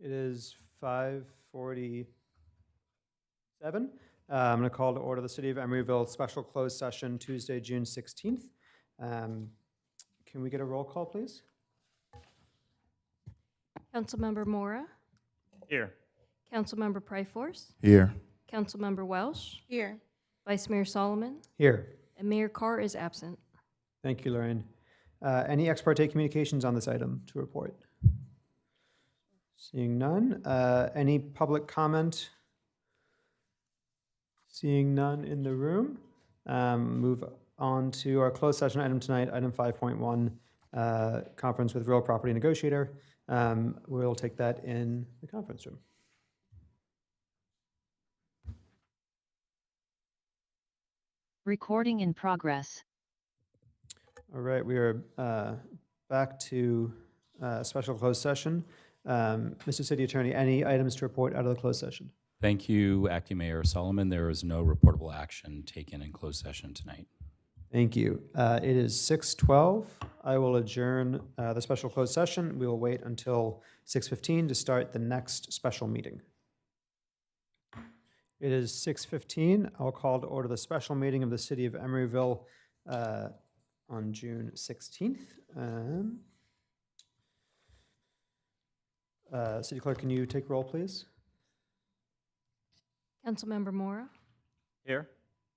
It is 5:47. I'm going to call to order the City of Emeryville special closed session Tuesday, June 16th. Can we get a roll call, please? Councilmember Mora, Here. Councilmember Pryforce, Here. Councilmember Welsh, Here. Vice Mayor Solomon, Here. and Mayor Carr is absent. Thank you, Lorraine. Any ex parte communications on this item to report? Seeing none. Any public comment? Seeing none in the room. Move on to our closed session item tonight, item 5.1, conference with real property negotiator. We'll take that in the conference room. Recording in progress. All right, we are back to special closed session. Mr. City Attorney, any items to report out of the closed session? Thank you, Acting Mayor Solomon. There is no reportable action taken in closed session tonight. Thank you. It is 6:12. I will adjourn the special closed session. We will wait until 6:15 to start the next special meeting. It is 6:15. I'll call to order the special meeting of the City of Emeryville on June 16th. City Clerk, can you take roll, please? Councilmember Mora, Here.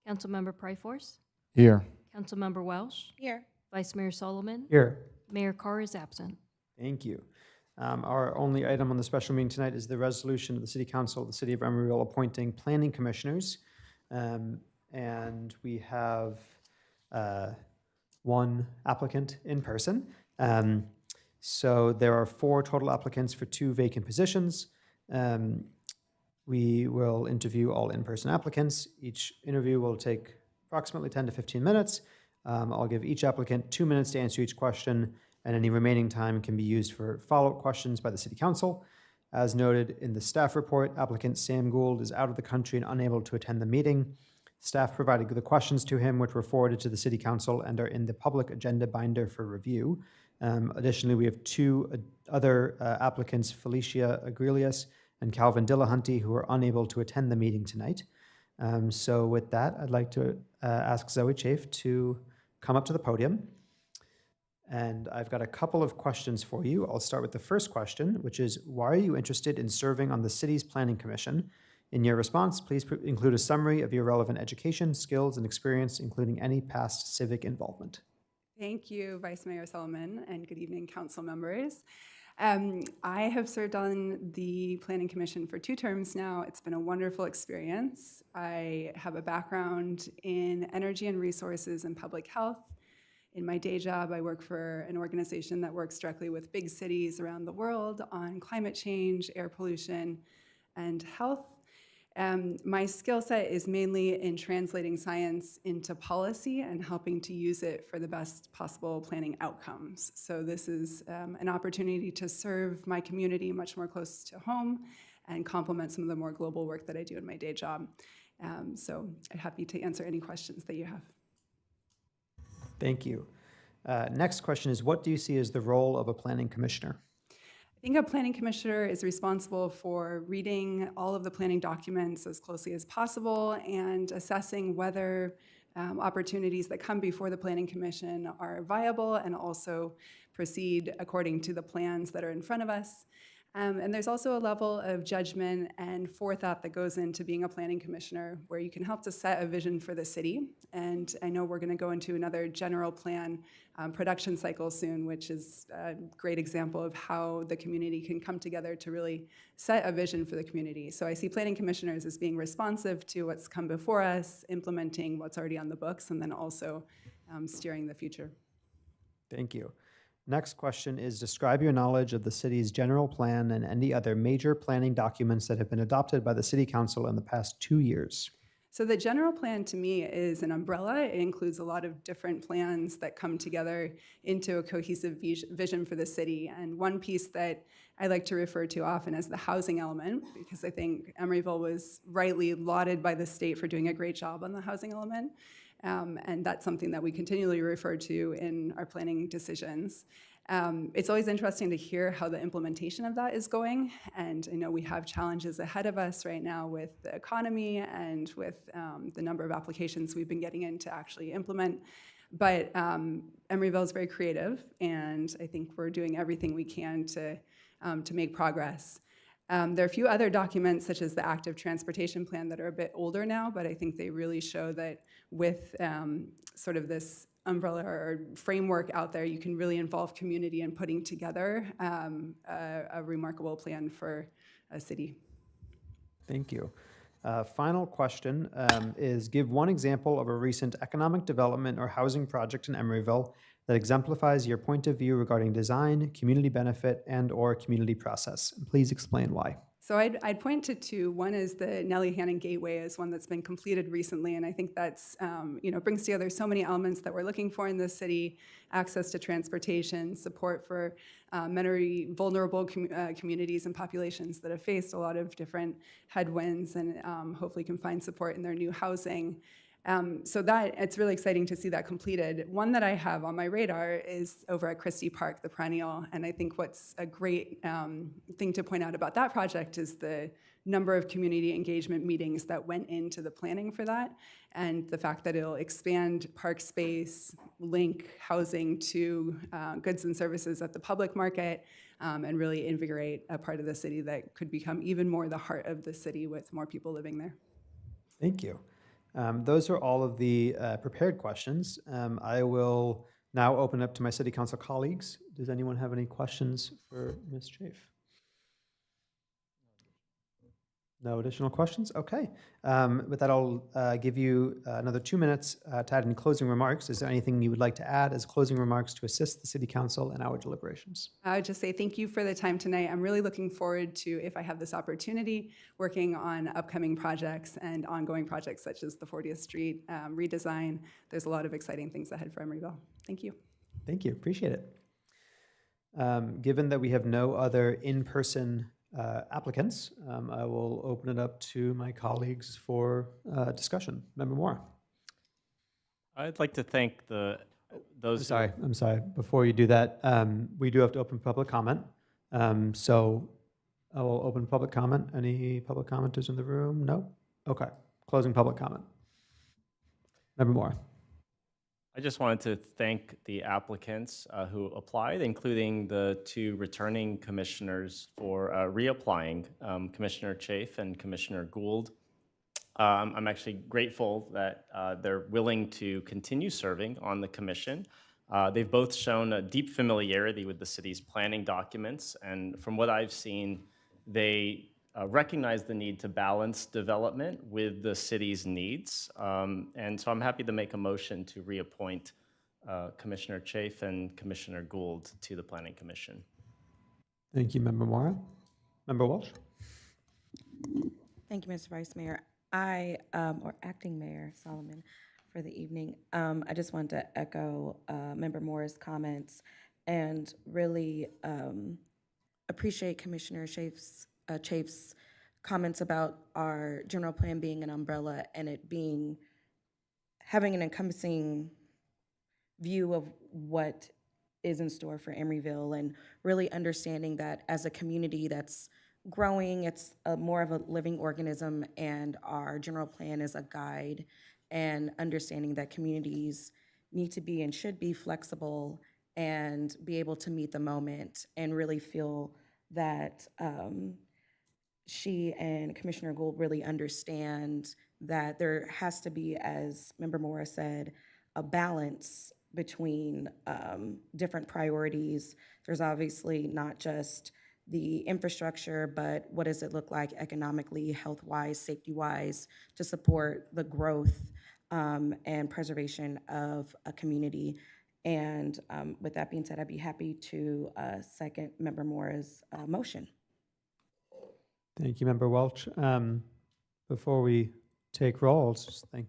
Councilmember Pryforce, Here. Councilmember Welsh, Here. Vice Mayor Solomon, Here. Mayor Carr is absent. Thank you. Our only item on the special meeting tonight is the resolution of the City Council of the City of Emeryville appointing planning commissioners. And we have one applicant in person. So there are 4 total applicants for 2 vacant positions. We will interview all in-person applicants. Each interview will take approximately 10 to 15 minutes. I'll give each applicant 2 minutes to answer each question, and any remaining time can be used for follow-up questions by the City Council. As noted in the staff report, applicant Sam Gould is out of the country and unable to attend the meeting. Staff provided the questions to him, which were forwarded to the City Council and are in the public agenda binder for review. Additionally, we have 2 other applicants, Felicia Agrelius and Calvin Dillahunty, who are unable to attend the meeting tonight. So with that, I'd like to ask Zoe Chafe to come up to the podium. And I've got a couple of questions for you. I'll start with the first question, which is, why are you interested in serving on the city's planning commission? In your response, please include a summary of your relevant education, skills, and experience, including any past civic involvement. Thank you, Vice Mayor Solomon, and good evening, council members. I have served on the Planning Commission for 2 terms now. It's been a wonderful experience. I have a background in energy and resources and public health. In my day job, I work for an organization that works directly with big cities around the world on climate change, air pollution, and health. My skill set is mainly in translating science into policy and helping to use it for the best possible planning outcomes. So this is an opportunity to serve my community much more close to home and complement some of the more global work that I do in my day job. So I'm happy to answer any questions that you have. Thank you. Next question is, what do you see as the role of a planning commissioner? I think a planning commissioner is responsible for reading all of the planning documents as closely as possible and assessing whether opportunities that come before the planning commission are viable and also proceed according to the plans that are in front of us. And there's also a level of judgment and forethought that goes into being a planning commissioner, where you can help to set a vision for the city. And I know we're going to go into another general plan production cycle soon, which is a great example of how the community can come together to really set a vision for the community. So I see planning commissioners as being responsive to what's come before us, implementing what's already on the books, and then also steering the future. Thank you. Next question is, describe your knowledge of the city's general plan and any other major planning documents that have been adopted by the City Council in the past 2 years. So the general plan to me is an umbrella. It includes a lot of different plans that come together into a cohesive vision for the city. And one piece that I like to refer to often as the housing element, because I think Emeryville was rightly lauded by the state for doing a great job on the housing element. And that's something that we continually refer to in our planning decisions. It's always interesting to hear how the implementation of that is going. And I know we have challenges ahead of us right now with the economy and with the number of applications we've been getting in to actually implement. But Emeryville is very creative, and I think we're doing everything we can to make progress. There are a few other documents, such as the active transportation plan, that are a bit older now, but I think they really show that with sort of this umbrella or framework out there, you can really involve community in putting together a remarkable plan for a city. Thank you. Final question is give one example of a recent economic development or housing project in Emeryville that exemplifies your point of view regarding design, community benefit, and/or community process. Please explain why. So I'd point to two. One is the Nellie Hannon Gateway is one that's been completed recently, and I think that's, brings together so many elements that we're looking for in this city: access to transportation, support for many vulnerable communities and populations that have faced a lot of different headwinds, and hopefully can find support in their new housing. So that it's really exciting to see that completed. One that I have on my radar is over at Christie Park, the perennial, and I think what's a great thing to point out about that project is the number of community engagement meetings that went into the planning for that, and the fact that it'll expand park space, link housing to goods and services at the public market, and really invigorate a part of the city that could become even more the heart of the city with more people living there. Thank you. Those are all of the prepared questions. I will now open up to my city council colleagues. Does anyone have any questions for Ms. Chafe? No additional questions? Okay. With that, I'll give you another 2 minutes to add in closing remarks. Is there anything you would like to add as closing remarks to assist the city council in our deliberations? I would just say thank you for the time tonight. I'm really looking forward to, if I have this opportunity, working on upcoming projects and ongoing projects such as the 40th Street redesign. There's a lot of exciting things ahead for Emeryville. Thank you. Thank you. Appreciate it. Given that we have no other in-person applicants, I will open it up to my colleagues for discussion. Member Moore. I'd like to thank those. I'm sorry. Before you do that, we do have to open public comment. So I will open public comment. Any public commenters in the room? No? Okay. Closing public comment. Member Moore. I just wanted to thank the applicants who applied, including the two returning commissioners for reapplying, Commissioner Chafe and Commissioner Gould. I'm actually grateful that they're willing to continue serving on the commission. They've both shown a deep familiarity with the city's planning documents, and from what I've seen, they recognize the need to balance development with the city's needs. And so I'm happy to make a motion to reappoint Commissioner Chafe and Commissioner Gould to the Planning Commission. Thank you, Member Moore. Member Walsh. Thank you, Mr. Vice Mayor. Or Acting Mayor Solomon, for the evening. I just wanted to echo Member Moore's comments and really appreciate Commissioner Chafe's comments about our general plan being an umbrella and it having an encompassing view of what is in store for Emeryville, and really understanding that as a community that's growing, it's more of a living organism, and our general plan is a guide, and understanding that communities need to be and should be flexible and be able to meet the moment, and really feel that she and Commissioner Gould really understand that there has to be, as Member Morris said, a balance between different priorities. There's obviously not just the infrastructure, but what does it look like economically, health-wise, safety-wise, to support the growth and preservation of a community. And with that being said, I'd be happy to second Member Moore's motion. Thank you, Member Welch. Before we take roll, I'll just thank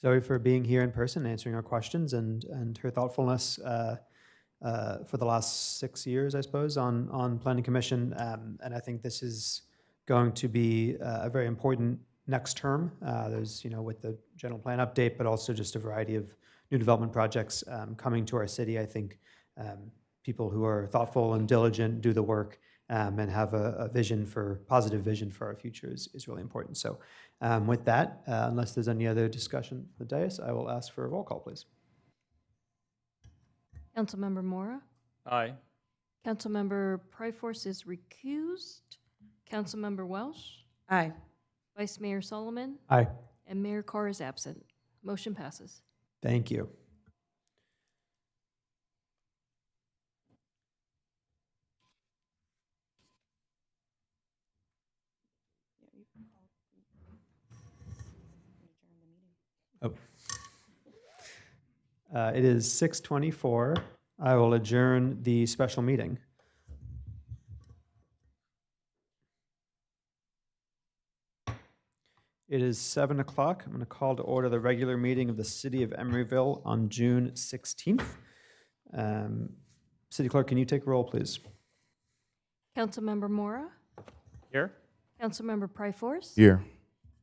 Zoe for being here in person, answering our questions, and her thoughtfulness for the last 6 years, I suppose, on Planning Commission. And I think this is going to be a very important next term. There's, with the general plan update, but also just a variety of new development projects coming to our city. I think people who are thoughtful and diligent, do the work, and have a vision for, positive vision for our future is really important. So with that, unless there's any other discussion from the dais, I will ask for a roll call, please. Councilmember Mora. Aye. Councilmember Pryforce is recused. Councilmember Welsh. Aye. Vice Mayor Solomon. Aye. And Mayor Carr is absent. Motion passes. Thank you. Oh. It is 6:24. I will adjourn the special meeting. It is 7 o'clock. I'm going to call to order the regular meeting of the City of Emeryville on June 16th. City Clerk, can you take roll, please? Councilmember Mora. Here? Councilmember Pryforce. Here.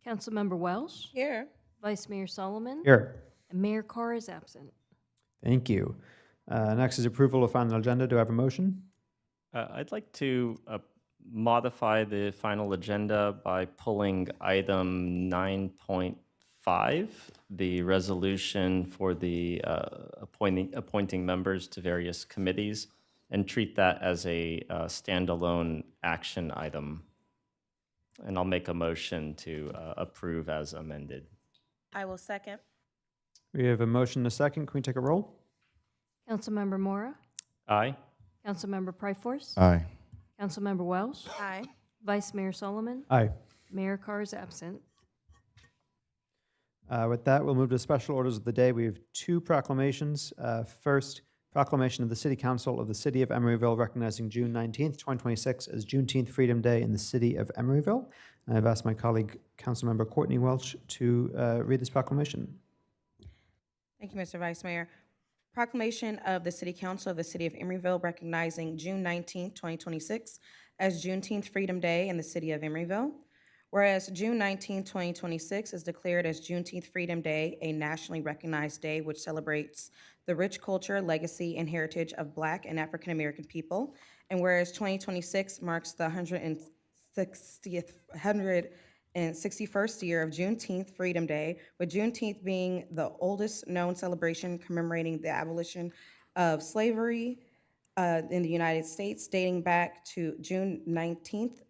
Councilmember Welsh. Here. Vice Mayor Solomon. Here. And Mayor Carr is absent. Thank you. Next is approval of final agenda. Do I have a motion? I'd like to modify the final agenda by pulling item 9.5, the resolution for the appointing members to various committees, and treat that as a standalone action item. And I'll make a motion to approve as amended. I will second. We have a motion and a second. Can we take a roll? Councilmember Mora. Aye. Councilmember Pryforce. Aye. Councilmember Welsh. Aye. Vice Mayor Solomon. Aye. Mayor Carr is absent. With that, we'll move to special orders of the day. We have two proclamations. First, proclamation of the City Council of the City of Emeryville recognizing June 19th, 2026 as Juneteenth Freedom Day in the City of Emeryville. I've asked my colleague, Councilmember Courtney Welch, to read this proclamation. Thank you, Mr. Vice Mayor. Proclamation of the City Council of the City of Emeryville recognizing June 19th, 2026 as Juneteenth Freedom Day in the City of Emeryville. Whereas June 19th, 2026 is declared as Juneteenth Freedom Day, a nationally recognized day which celebrates the rich culture, legacy, and heritage of Black and African American people. And whereas 2026 marks the 161st year of Juneteenth Freedom Day, with Juneteenth being the oldest known celebration commemorating the abolition of slavery in the United States, dating back to June 19th,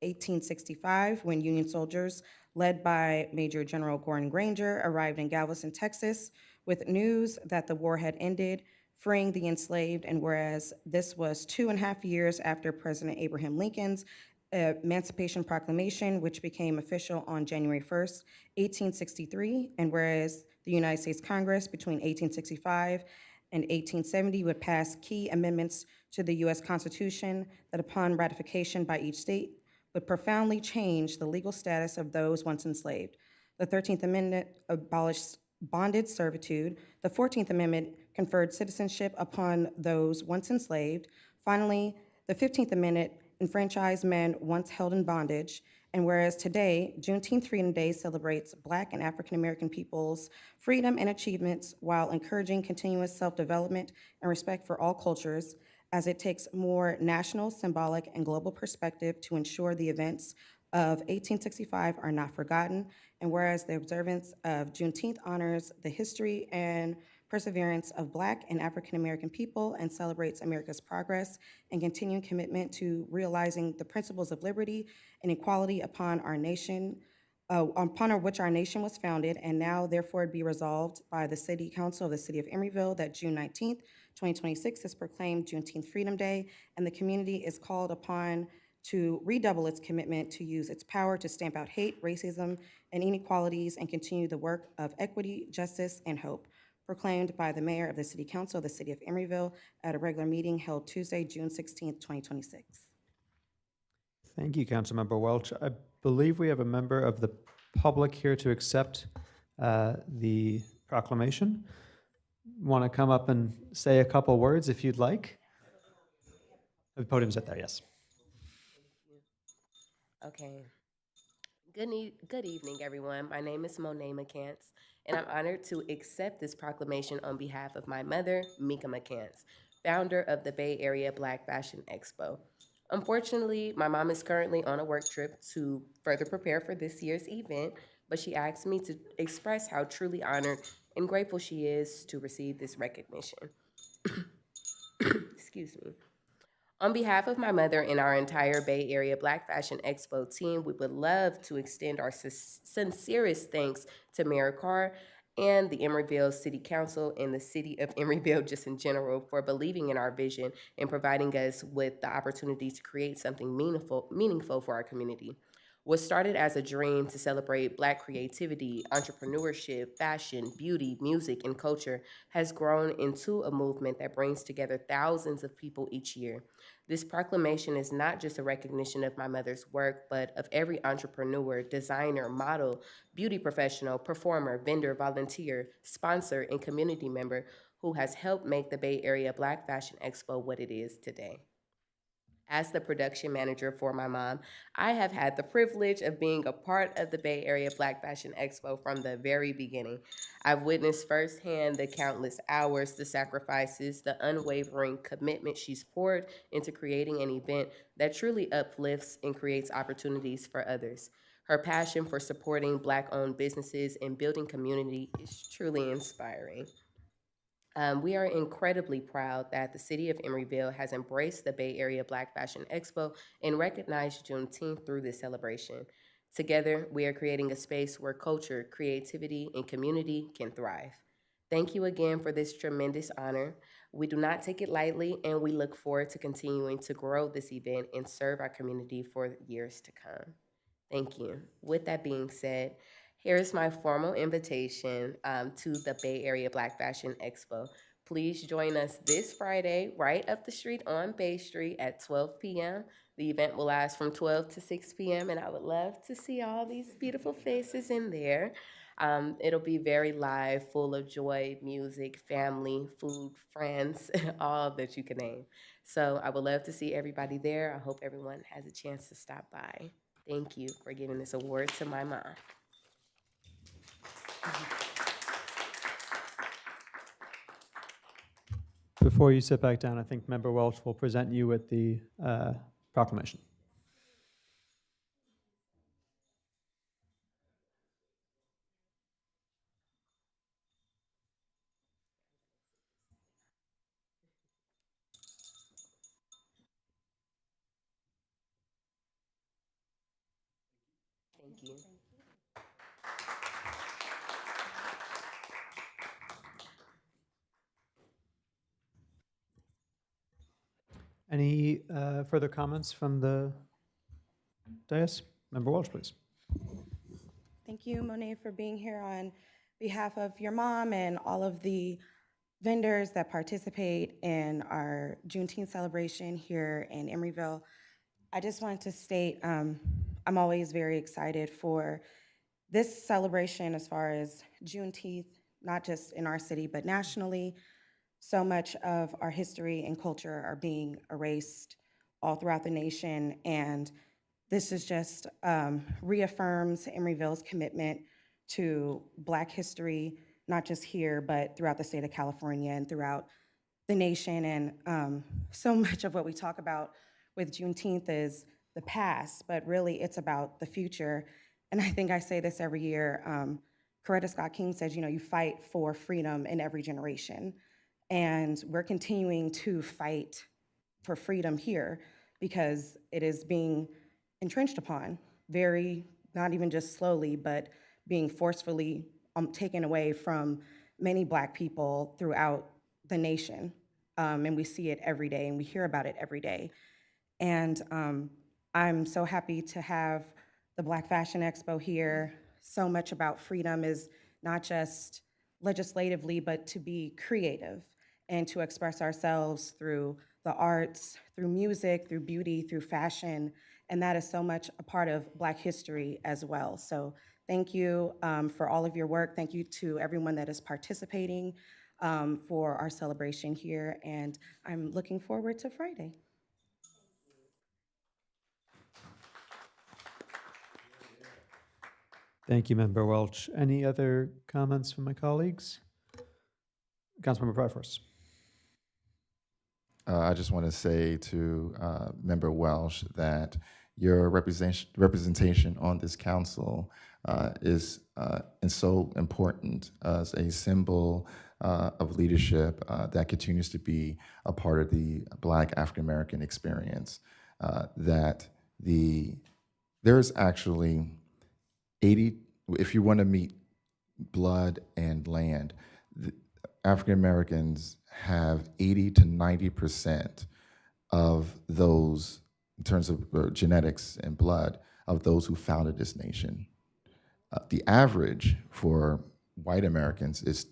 1865, when Union soldiers, led by Major General Gordon Granger, arrived in Galveston, Texas, with news that the war had ended, freeing the enslaved, and whereas this was 2.5 years after President Abraham Lincoln's Emancipation Proclamation, which became official on January 1st, 1863, and whereas the United States Congress between 1865 and 1870 would pass key amendments to the U.S. Constitution that upon ratification by each state would profoundly change the legal status of those once enslaved. The 13th Amendment abolished bonded servitude. The 14th Amendment conferred citizenship upon those once enslaved. Finally, the 15th Amendment enfranchised men once held in bondage. And whereas today, Juneteenth Freedom Day celebrates Black and African American people's freedom and achievements while encouraging continuous self-development and respect for all cultures, as it takes more national, symbolic, and global perspective to ensure the events of 1865 are not forgotten. And whereas the observance of Juneteenth honors the history and perseverance of Black and African American people and celebrates America's progress and continuing commitment to realizing the principles of liberty and equality upon which our nation was founded, and now therefore be resolved by the City Council of the City of Emeryville that June 19th, 2026 is proclaimed Juneteenth Freedom Day, and the community is called upon to redouble its commitment to use its power to stamp out hate, racism, and inequalities and continue the work of equity, justice, and hope. Proclaimed by the Mayor of the City Council of the City of Emeryville at a regular meeting held Tuesday, June 16th, 2026. Thank you, Councilmember Welch. I believe we have a member of the public here to accept the proclamation. Want to come up and say a couple words if you'd like? The podium's right there, yes. Okay. Good evening, everyone. My name is Monet McCants, and I'm honored to accept this proclamation on behalf of my mother, Mika McCants. founder of the Bay Area Black Fashion Expo. Unfortunately, my mom is currently on a work trip to further prepare for this year's event, but she asked me to express how truly honored and grateful she is to receive this recognition. Excuse me. On behalf of my mother and our entire Bay Area Black Fashion Expo team, we would love to extend our sincerest thanks to Mayor Carr and the Emeryville City Council and the city of Emeryville just in general for believing in our vision and providing us with the opportunity to create something meaningful for our community. What started as a dream to celebrate Black creativity, entrepreneurship, fashion, beauty, music, and culture has grown into a movement that brings together thousands of people each year. This proclamation is not just a recognition of my mother's work, but of every entrepreneur, designer, model, beauty professional, performer, vendor, volunteer, sponsor, and community member who has helped make the Bay Area Black Fashion Expo what it is today. As the production manager for my mom, I have had the privilege of being a part of the Bay Area Black Fashion Expo from the very beginning. I've witnessed firsthand the countless hours, the sacrifices, the unwavering commitment she's poured into creating an event that truly uplifts and creates opportunities for others. Her passion for supporting Black-owned businesses and building community is truly inspiring. We are incredibly proud that the city of Emeryville has embraced the Bay Area Black Fashion Expo and recognized Juneteenth through this celebration. Together, we are creating a space where culture, creativity, and community can thrive. Thank you again for this tremendous honor. We do not take it lightly, and we look forward to continuing to grow this event and serve our community for years to come. Thank you. With that being said, here's my formal invitation to the Bay Area Black Fashion Expo. Please join us this Friday right up the street on Bay Street at 12 p.m. The event will last from 12 to 6 p.m., and I would love to see all these beautiful faces in there. It'll be very live, full of joy, music, family, food, friends, all that you can name. So I would love to see everybody there. I hope everyone has a chance to stop by. Thank you for giving this award to my mom. Before you sit back down, I think Member Welch will present you with the proclamation. Thank you. Any further comments from the dais? Member Welch, please. Thank you, Monet, for being here on behalf of your mom and all of the vendors that participate in our Juneteenth celebration here in Emeryville. I just wanted to state I'm always very excited for this celebration as far as Juneteenth, not just in our city, but nationally. So much of our history and culture are being erased all throughout the nation, and this is just reaffirms Emeryville's commitment to Black history, not just here, but throughout the state of California and throughout the nation. And so much of what we talk about with Juneteenth is the past, but really it's about the future. And I think I say this every year. Coretta Scott King says, you fight for freedom in every generation. And we're continuing to fight for freedom here because it is being entrenched upon, not even just slowly, but being forcefully taken away from many Black people throughout the nation. And we see it every day, and we hear about it every day. And I'm so happy to have the Black Fashion Expo here. So much about freedom is not just legislatively, but to be creative and to express ourselves through the arts, through music, through beauty, through fashion. And that is so much a part of Black history as well. So thank you for all of your work. Thank you to everyone that is participating for our celebration here. And I'm looking forward to Friday. Thank you, Member Welch. Any other comments from my colleagues? Councilmember Pryforce. I just want to say to Member Welsh that your representation on this council is so important as a symbol of leadership that continues to be a part of the Black African American experience. That there's actually 80, if you want to meet blood and land, African Americans have 80 to 90% of those, in terms of genetics and blood, of those who founded this nation. The average for white Americans is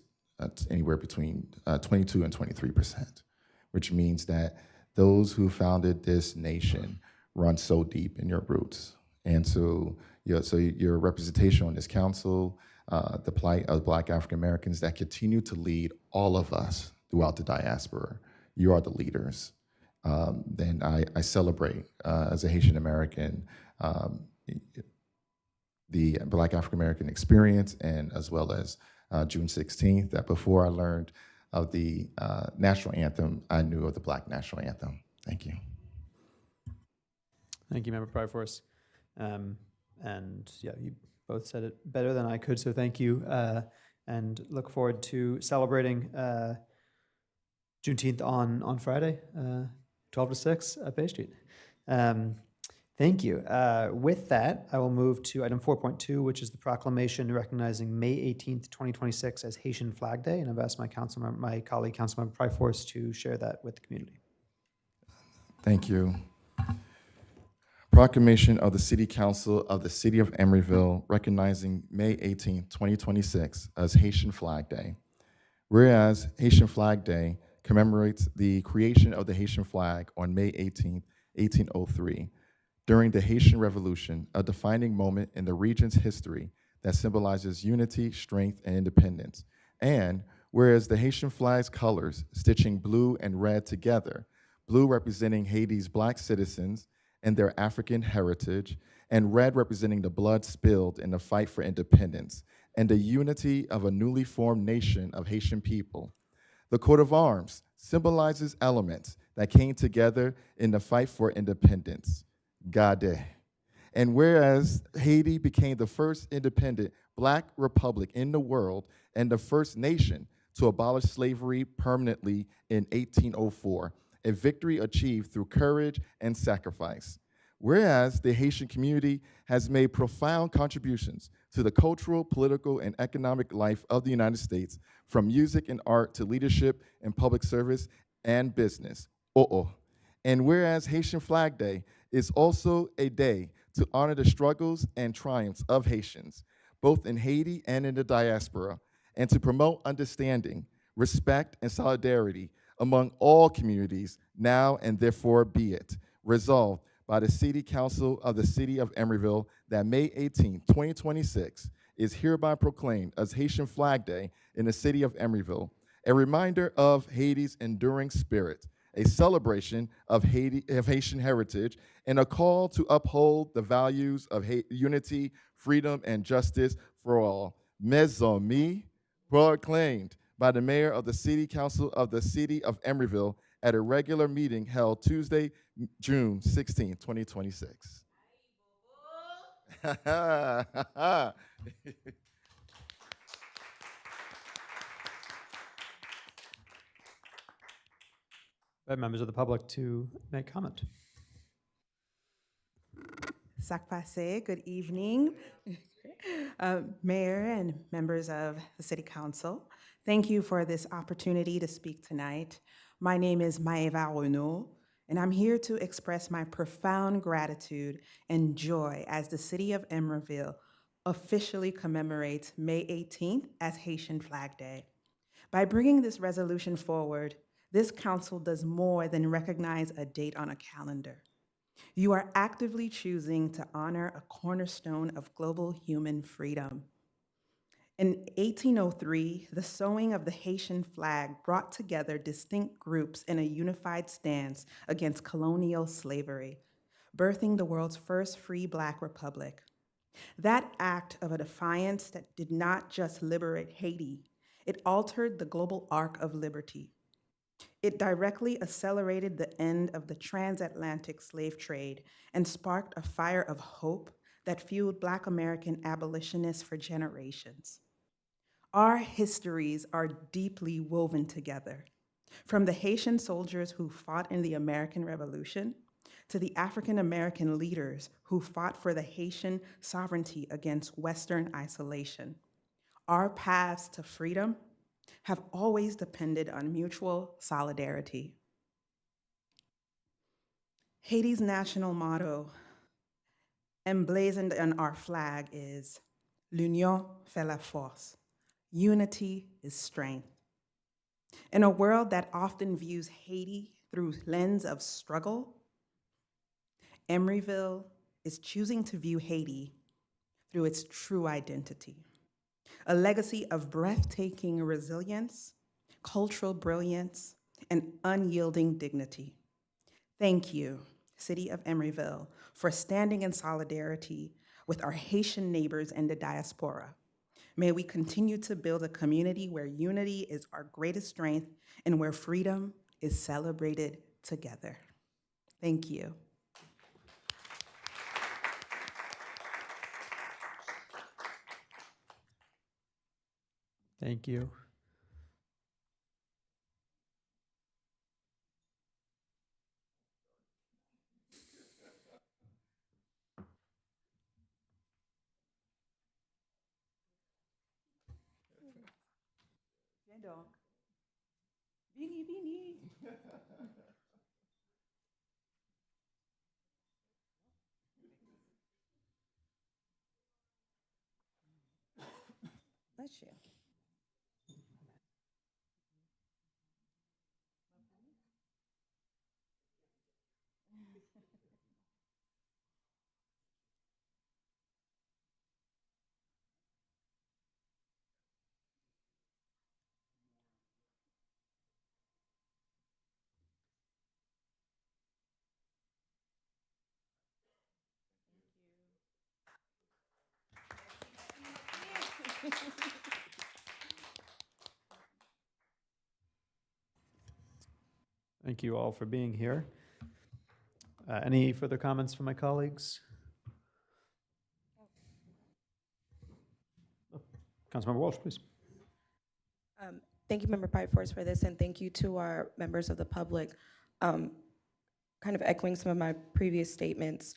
anywhere between 22 and 23%, which means that those who founded this nation run so deep in your roots. And so, your representation on this council, the plight of Black African Americans that continue to lead all of us throughout the diaspora, you are the leaders. Then I celebrate as a Haitian American the Black African American experience, and as well as June 16th, that before I learned of the national anthem, I knew of the Black national anthem. Thank you. Thank you, Member Pryforce. And yeah, you both said it better than I could, so thank you. And look forward to celebrating Juneteenth on Friday, 12 to 6 at Bay Street. Thank you. With that, I will move to item 4.2, which is the proclamation recognizing May 18th, 2026 as Haitian Flag Day. And I've asked my colleague, Councilmember Pryforce, to share that with the community. Thank you. Proclamation of the City Council of the City of Emeryville recognizing May 18th, 2026 as Haitian Flag Day. Whereas Haitian Flag Day commemorates the creation of the Haitian flag on May 18th, 1803, during the Haitian Revolution, a defining moment in the region's history that symbolizes unity, strength, and independence. And whereas the Haitian flag's colors, stitching blue and red together, blue representing Haiti's Black citizens and their African heritage, and red representing the blood spilled in the fight for independence, and the unity of a newly formed nation of Haitian people. The coat of arms symbolizes elements that came together in the fight for independence. Gade. And whereas Haiti became the first independent Black republic in the world and the first nation to abolish slavery permanently in 1804, a victory achieved through courage and sacrifice. Whereas the Haitian community has made profound contributions to the cultural, political, and economic life of the United States, from music and art to leadership and public service and business. And whereas Haitian Flag Day is also a day to honor the struggles and triumphs of Haitians, both in Haiti and in the diaspora, and to promote understanding, respect, and solidarity among all communities now and therefore be it. Resolved by the City Council of the City of Emeryville that May 18, 2026 is hereby proclaimed as Haitian Flag Day in the City of Emeryville, a reminder of Haiti's enduring spirit, a celebration of Haitian heritage, and a call to uphold the values of unity, freedom, and justice for all. Mes amis, proclaimed by the Mayor of the City Council of the City of Emeryville at a regular meeting held Tuesday, June 16, 2026. Invite members of the public to make comment. Sac passe, good evening. Mayor and members of the City Council, thank you for this opportunity to speak tonight. My name is Maeva Renaud, and I'm here to express my profound gratitude and joy as the City of Emeryville officially commemorates May 18th as Haitian Flag Day. By bringing this resolution forward, this council does more than recognize a date on a calendar. You are actively choosing to honor a cornerstone of global human freedom. In 1803, the sewing of the Haitian flag brought together distinct groups in a unified stance against colonial slavery, birthing the world's first free Black republic. That act of a defiance that did not just liberate Haiti, it altered the global arc of liberty. It directly accelerated the end of the transatlantic slave trade and sparked a fire of hope that fueled Black American abolitionists for generations. Our histories are deeply woven together, from the Haitian soldiers who fought in the American Revolution to the African American leaders who fought for the Haitian sovereignty against Western isolation. Our paths to freedom have always depended on mutual solidarity. Haiti's national motto, emblazoned on our flag, is L'union fait la force. Unity is strength. In a world that often views Haiti through lens of struggle, Emeryville is choosing to view Haiti through its true identity, a legacy of breathtaking resilience, cultural brilliance, and unyielding dignity. Thank you, City of Emeryville, for standing in solidarity with our Haitian neighbors and the diaspora. May we continue to build a community where unity is our greatest strength and where freedom is celebrated together. Thank you. Thank you. Bless you. Thank you all for being here. Any further comments from my colleagues? Councilmember Walsh, please. Thank you, Member Pryforce, for this, and thank you to our members of the public. Kind of echoing some of my previous statements,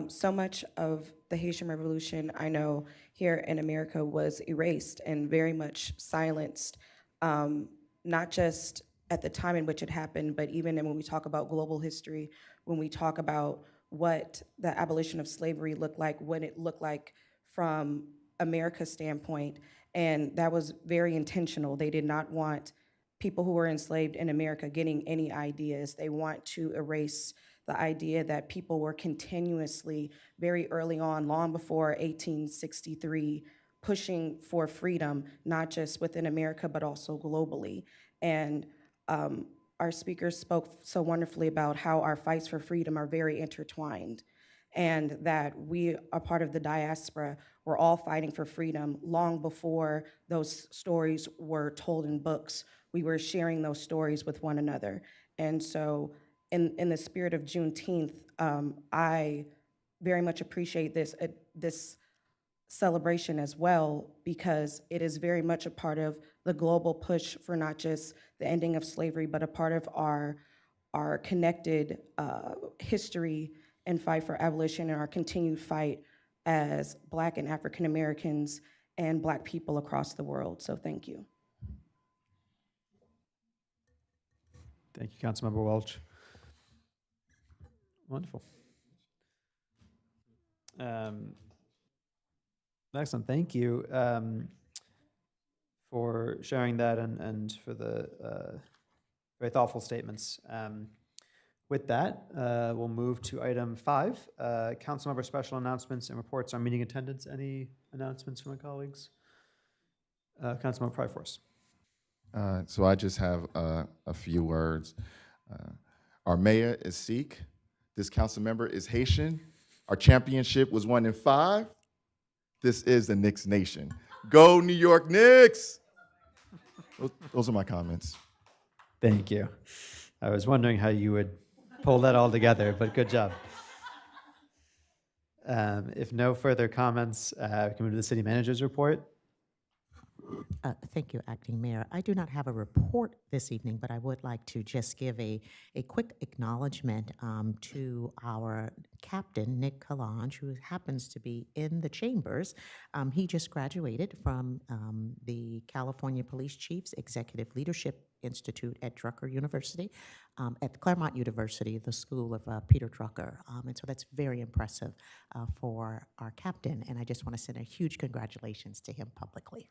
so much of the Haitian Revolution, I know, here in America was erased and very much silenced, not just at the time in which it happened, but even when we talk about global history, when we talk about what the abolition of slavery looked like, what it looked like from America's standpoint, and that was very intentional. They did not want people who were enslaved in America getting any ideas. They want to erase the idea that people were continuously, very early on, long before 1863, pushing for freedom, not just within America, but also globally. And our speakers spoke so wonderfully about how our fights for freedom are very intertwined, and that we are part of the diaspora. We're all fighting for freedom long before those stories were told in books. We were sharing those stories with one another. And so in the spirit of Juneteenth, I very much appreciate this celebration as well, because it is very much a part of the global push for not just the ending of slavery, but a part of our connected history and fight for abolition and our continued fight as Black and African Americans and Black people across the world. So thank you. Thank you, Councilmember Welch. Wonderful. Excellent. Thank you for sharing that and for the very thoughtful statements. With that, we'll move to item 5, Councilmember special announcements and reports on meeting attendance. Any announcements from my colleagues? Councilmember Pryforce. So I just have a few words. Our mayor is Sikh. This council member is Haitian. Our championship was won in 5. This is the Knicks Nation. Go New York Knicks! Those are my comments. Thank you. I was wondering how you would pull that all together, but good job. If no further comments, we can move to the city manager's report. Thank you, Acting Mayor. I do not have a report this evening, but I would like to just give a quick acknowledgement to our captain, Nick Kalange, who happens to be in the chambers. He just graduated from the California Police Chiefs Executive Leadership Institute at Drucker University, at Claremont University, the school of Peter Drucker. And so that's very impressive for our captain, and I just want to send a huge congratulations to him publicly.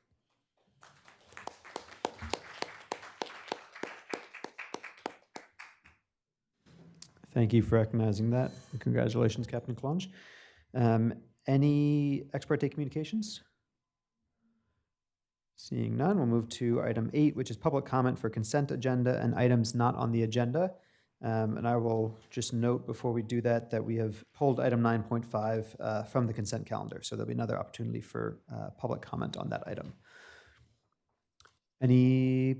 Thank you for recognizing that. And congratulations, Captain Kalange. Any ex parte communications? Seeing none, we'll move to item 8, which is public comment for consent agenda and items not on the agenda. And I will just note before we do that that we have pulled item 9.5 from the consent calendar. So there'll be another opportunity for public comment on that item. Any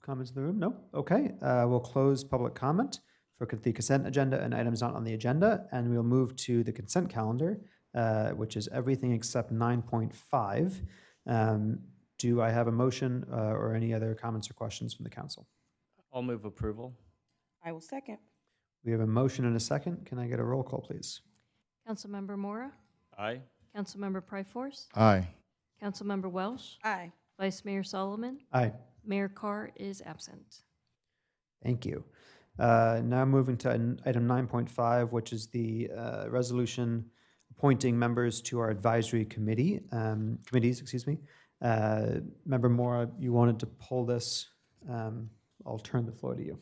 comments in the room? No? Okay. We'll close public comment for the consent agenda and items not on the agenda, and we'll move to the consent calendar, which is everything except 9.5. Do I have a motion or any other comments or questions from the council? I'll move approval. I will second. We have a motion and a second. Can I get a roll call, please? Councilmember Mora, Aye. Councilmember Pryforce, Aye. Councilmember Welsh, Aye. Vice Mayor Solomon, Aye. Mayor Carr is absent. Thank you. Now moving to item 9.5, which is the resolution appointing members to our advisory committees, excuse me. Member Mora, you wanted to pull this. I'll turn the floor to you.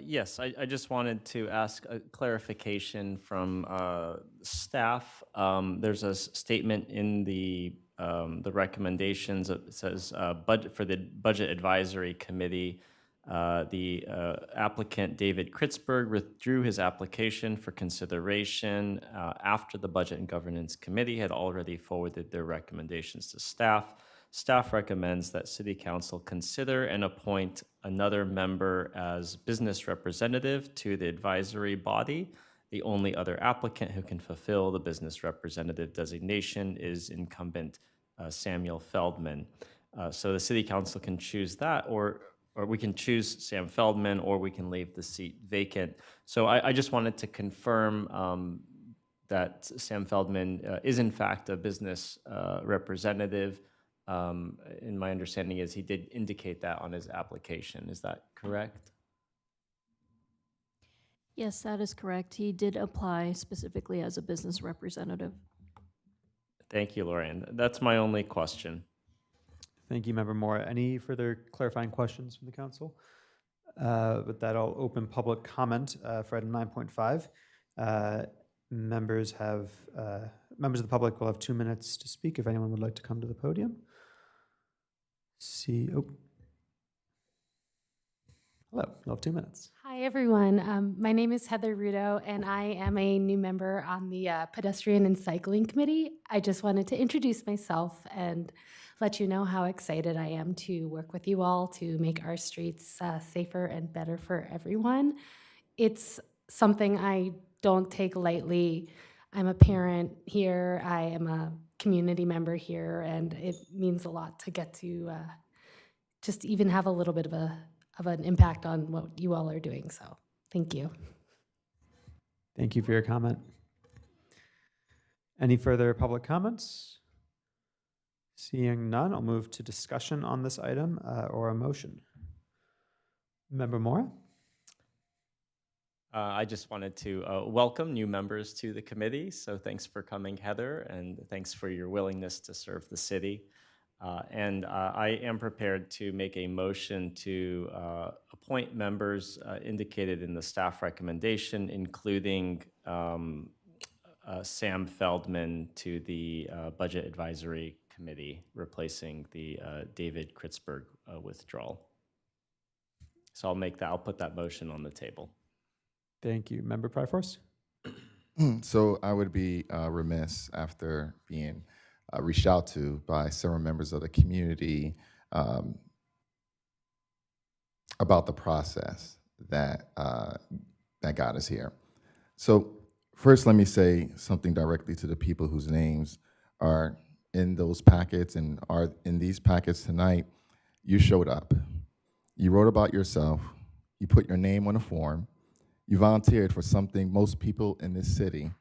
Yes, I just wanted to ask a clarification from staff. There's a statement in the recommendations. It says budget for the Budget Advisory Committee. The applicant, David Kritzberg, withdrew his application for consideration after the Budget and Governance Committee had already forwarded their recommendations to staff. Staff recommends that City Council consider and appoint another member as business representative to the advisory body. The only other applicant who can fulfill the business representative designation is incumbent Samuel Feldman. So the City Council can choose that, or we can choose Sam Feldman, or we can leave the seat vacant. So I just wanted to confirm that Sam Feldman is in fact a business representative. And my understanding is he did indicate that on his application. Is that correct? Yes, that is correct. He did apply specifically as a business representative. Thank you, Lorian. That's my only question. Thank you, Member Mora. Any further clarifying questions from the council? With that, I'll open public comment for item 9.5. Members of the public will have 2 minutes to speak if anyone would like to come to the podium. Hello, you'll have 2 minutes. Hi, everyone. My name is Heather Rudo, and I am a new member on the Pedestrian and Cycling Committee. I just wanted to introduce myself and let you know how excited I am to work with you all to make our streets safer and better for everyone. It's something I don't take lightly. I'm a parent here. I am a community member here, and it means a lot to get to just even have a little bit of an impact on what you all are doing. So thank you. Thank you for your comment. Any further public comments? Seeing none, I'll move to discussion on this item or a motion. Member Mora? I just wanted to welcome new members to the committee. So thanks for coming, Heather, and thanks for your willingness to serve the city. And I am prepared to make a motion to appoint members indicated in the staff recommendation, including Sam Feldman to the Budget Advisory Committee, replacing the David Kritzberg withdrawal. So I'll put that motion on the table. Thank you. Member Pryforce? So I would be remiss after being reached out to by several members of the community about the process that that got us here. So first, let me say something directly to the people whose names are in those packets and are in these packets tonight. You showed up. You wrote about yourself. You put your name on a form. You volunteered for something most people in this city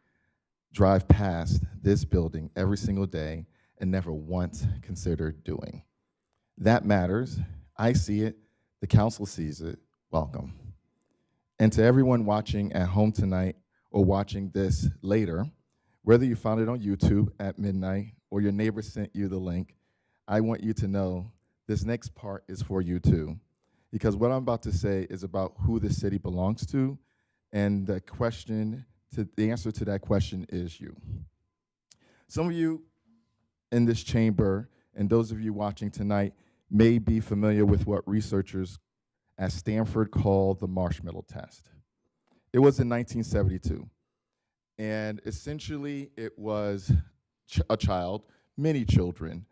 drive past this building every single day and never once considered doing. That matters. I see it. The council sees it. Welcome. And to everyone watching at home tonight or watching this later, whether you found it on YouTube at midnight or your neighbor sent you the link, I want you to know this next part is for you too. Because what I'm about to say is about who the city belongs to, and the answer to that question is you. Some of you in this chamber and those of you watching tonight may be familiar with what researchers at Stanford call the marshmallow test. It was in 1972, and essentially it was a child, many children.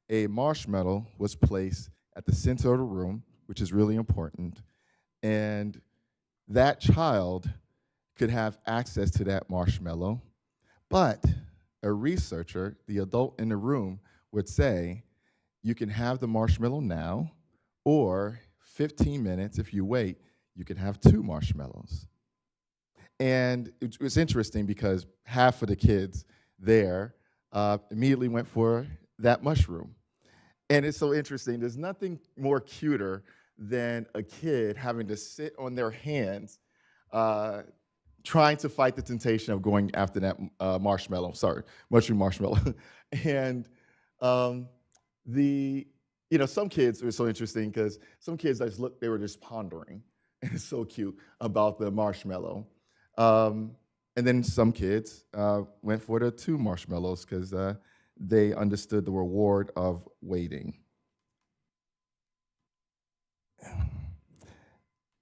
A marshmallow was placed at the center of the room, which is really important, and that child could have access to that marshmallow, but a researcher, the adult in the room, would say, you can have the marshmallow now, or 15 minutes, if you wait, you can have 2 marshmallows. And it was interesting because half of the kids there immediately went for that mushroom. And it's so interesting, there's nothing more cuter than a kid having to sit on their hands trying to fight the temptation of going after that mushroom marshmallow. And some kids were so interesting because some kids they were just pondering, and it's so cute, about the marshmallow. And then some kids went for the 2 marshmallows because they understood the reward of waiting.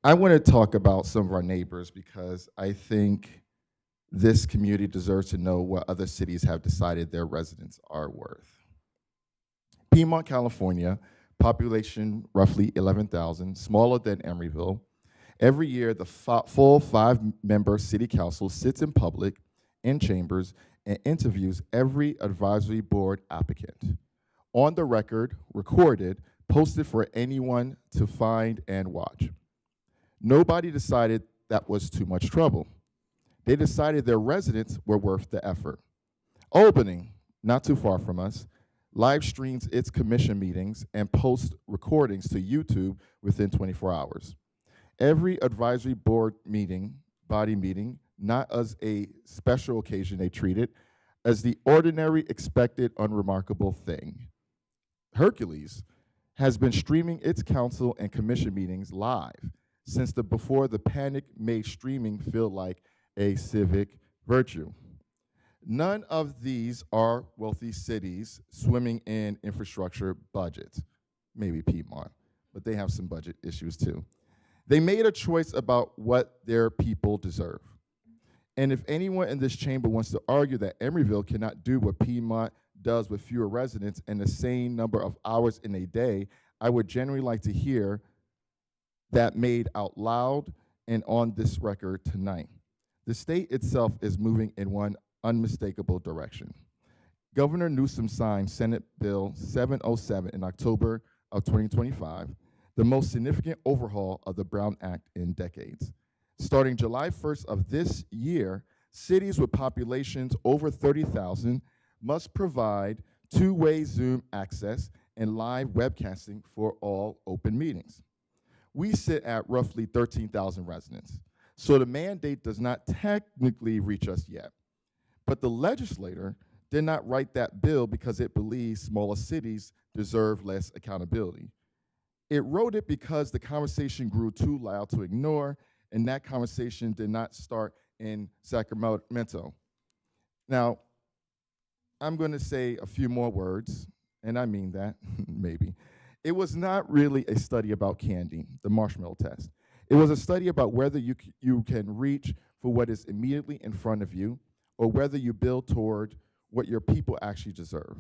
I want to talk about some of our neighbors because I think this community deserves to know what other cities have decided their residents are worth. Piedmont, California, population roughly 11,000, smaller than Emeryville. Every year, the full 5-member city council sits in public, in chambers, and interviews every advisory board applicant. On the record, recorded, posted for anyone to find and watch. Nobody decided that was too much trouble. They decided their residents were worth the effort. Albany, not too far from us, live streams its commission meetings and posts recordings to YouTube within 24 hours. Every advisory board body meeting, not as a special occasion they treat it, as the ordinary, expected, unremarkable thing. Hercules has been streaming its council and commission meetings live since before the panic made streaming feel like a civic virtue. None of these are wealthy cities swimming in infrastructure budgets. Maybe Piedmont, but they have some budget issues too. They made a choice about what their people deserve. And if anyone in this chamber wants to argue that Emeryville cannot do what Piedmont does with fewer residents and the same number of hours in a day, I would generally like to hear that made out loud and on this record tonight. The state itself is moving in one unmistakable direction. Governor Newsom signed Senate Bill 707 in October of 2025, the most significant overhaul of the Brown Act in decades. Starting July 1st of this year, cities with populations over 30,000 must provide 2-way Zoom access and live webcasting for all open meetings. We sit at roughly 13,000 residents, so the mandate does not technically reach us yet. But the legislator did not write that bill because it believes smaller cities deserve less accountability. It wrote it because the conversation grew too loud to ignore, and that conversation did not start in Sacramento. Now, I'm going to say a few more words, and I mean that, maybe. It was not really a study about candy, the marshmallow test. It was a study about whether you can reach for what is immediately in front of you, or whether you build toward what your people actually deserve.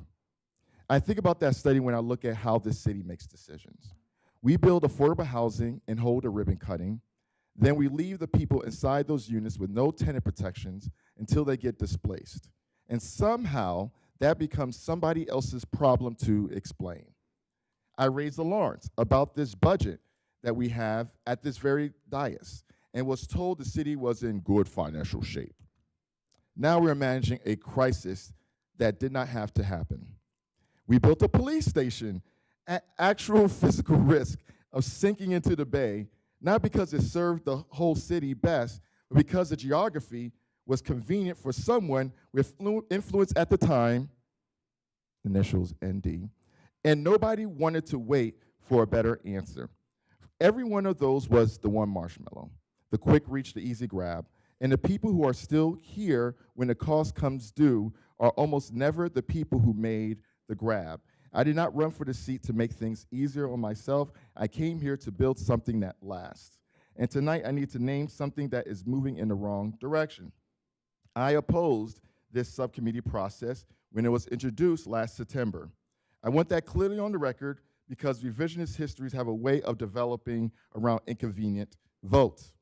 I think about that study when I look at how this city makes decisions. We build affordable housing and hold a ribbon cutting. Then we leave the people inside those units with no tenant protections until they get displaced. And somehow that becomes somebody else's problem to explain. I raised alarms about this budget that we have at this very dais and was told the city was in good financial shape. Now we're managing a crisis that did not have to happen. We built a police station at actual physical risk of sinking into the bay, not because it served the whole city best, but because the geography was convenient for someone with influence at the time, initials ND, and nobody wanted to wait for a better answer. Every one of those was the one marshmallow, the quick reach, the easy grab, and the people who are still here when the cost comes due are almost never the people who made the grab. I did not run for the seat to make things easier on myself. I came here to build something that lasts. And tonight I need to name something that is moving in the wrong direction. I opposed this subcommittee process when it was introduced last September. I want that clearly on the record because revisionist histories have a way of developing around inconvenient votes.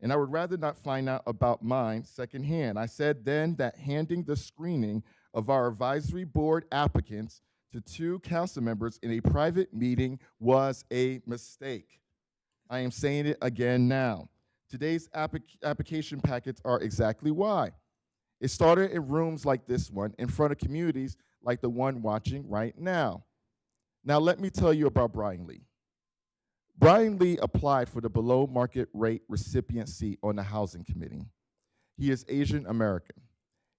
And I would rather not find out about mine secondhand. I said then that handing the screening of our advisory board applicants to 2 council members in a private meeting was a mistake. I am saying it again now. Today's application packets are exactly why. It started in rooms like this one, in front of communities like the one watching right now. Now let me tell you about Brian Lee. Brian Lee applied for the below market rate recipient seat on the Housing Committee. He is Asian American.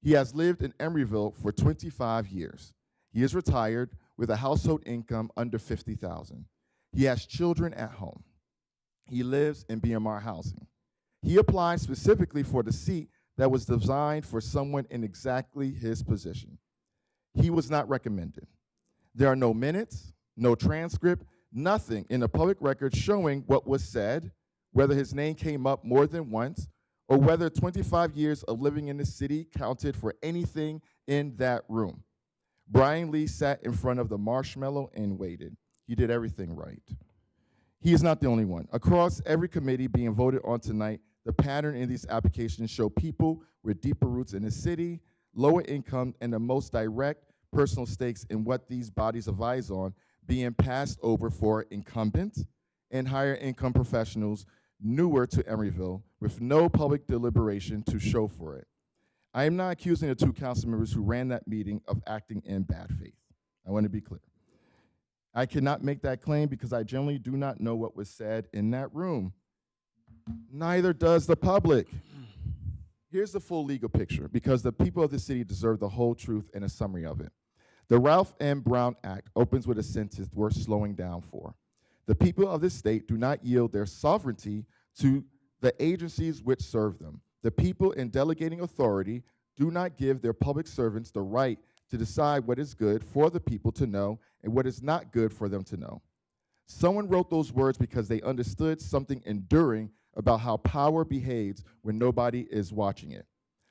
He has lived in Emeryville for 25 years. He is retired with a household income under $50,000. He has children at home. He lives in BMR housing. He applied specifically for the seat that was designed for someone in exactly his position. He was not recommended. There are no minutes, no transcript, nothing in the public record showing what was said, whether his name came up more than once, or whether 25 years of living in the city counted for anything in that room. Brian Lee sat in front of the marshmallow and waited. He did everything right. He is not the only one. Across every committee being voted on tonight, the pattern in these applications show people with deeper roots in the city, lower income, and the most direct personal stakes in what these bodies advise on being passed over for incumbents and higher income professionals newer to Emeryville with no public deliberation to show for it. I am not accusing the 2 council members who ran that meeting of acting in bad faith. I want to be clear. I cannot make that claim because I generally do not know what was said in that room. Neither does the public. Here's the full legal picture because the people of the city deserve the whole truth and a summary of it. The Ralph M. Brown Act opens with a sentence worth slowing down for. The people of this state do not yield their sovereignty to the agencies which serve them. The people in delegating authority do not give their public servants the right to decide what is good for the people to know and what is not good for them to know. Someone wrote those words because they understood something enduring about how power behaves when nobody is watching it.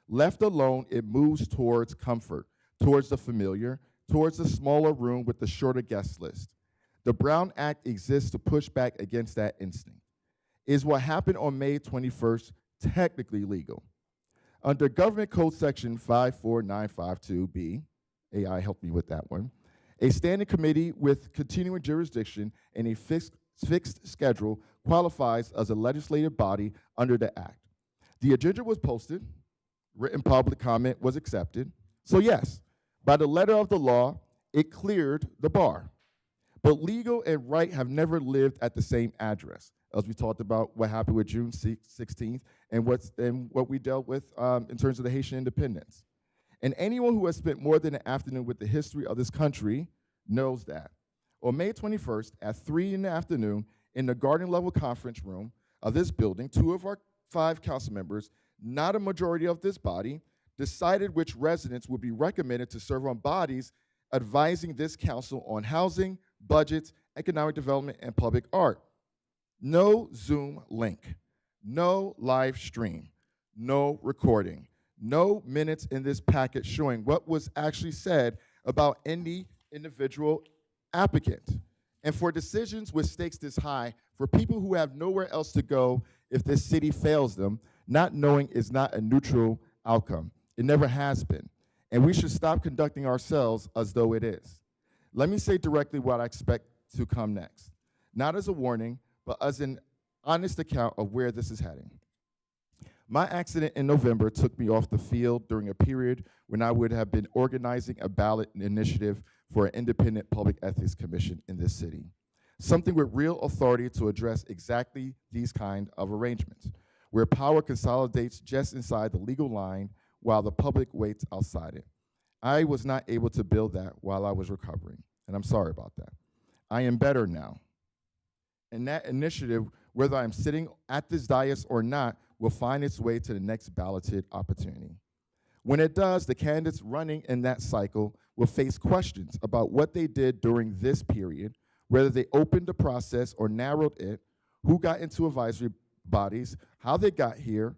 Left alone, it moves towards comfort, towards the familiar, towards the smaller room with the shorter guest list. The Brown Act exists to push back against that instinct. Is what happened on May 21st technically legal? Under Government Code Section 54952B, AI helped me with that one, a standing committee with continuing jurisdiction and a fixed schedule qualifies as a legislative body under the Act. The agenda was posted, written public comment was accepted, so yes, by the letter of the law, it cleared the bar. But legal and right have never lived at the same address, as we talked about what happened with June 16th and what we dealt with in terms of the Haitian independence. And anyone who has spent more than an afternoon with the history of this country knows that. On May 21st at 3 in the afternoon, in the garden level conference room of this building, 2 of our 5 council members, not a majority of this body, decided which residents would be recommended to serve on bodies advising this council on housing, budgets, economic development, and public art. No Zoom link, no live stream, no recording, no minutes in this packet showing what was actually said about any individual applicant. And for decisions with stakes this high, for people who have nowhere else to go if this city fails them, not knowing is not a neutral outcome. It never has been. And we should stop conducting ourselves as though it is. Let me say directly what I expect to come next, not as a warning, but as an honest account of where this is heading. My accident in November took me off the field during a period when I would have been organizing a ballot initiative for an independent public ethics commission in this city, something with real authority to address exactly these kind of arrangements, where power consolidates just inside the legal line while the public waits outside it. I was not able to build that while I was recovering, and I'm sorry about that. I am better now. And that initiative, whether I'm sitting at this dais or not, will find its way to the next balloted opportunity. When it does, the candidates running in that cycle will face questions about what they did during this period, whether they opened the process or narrowed it, who got into advisory bodies, how they got here,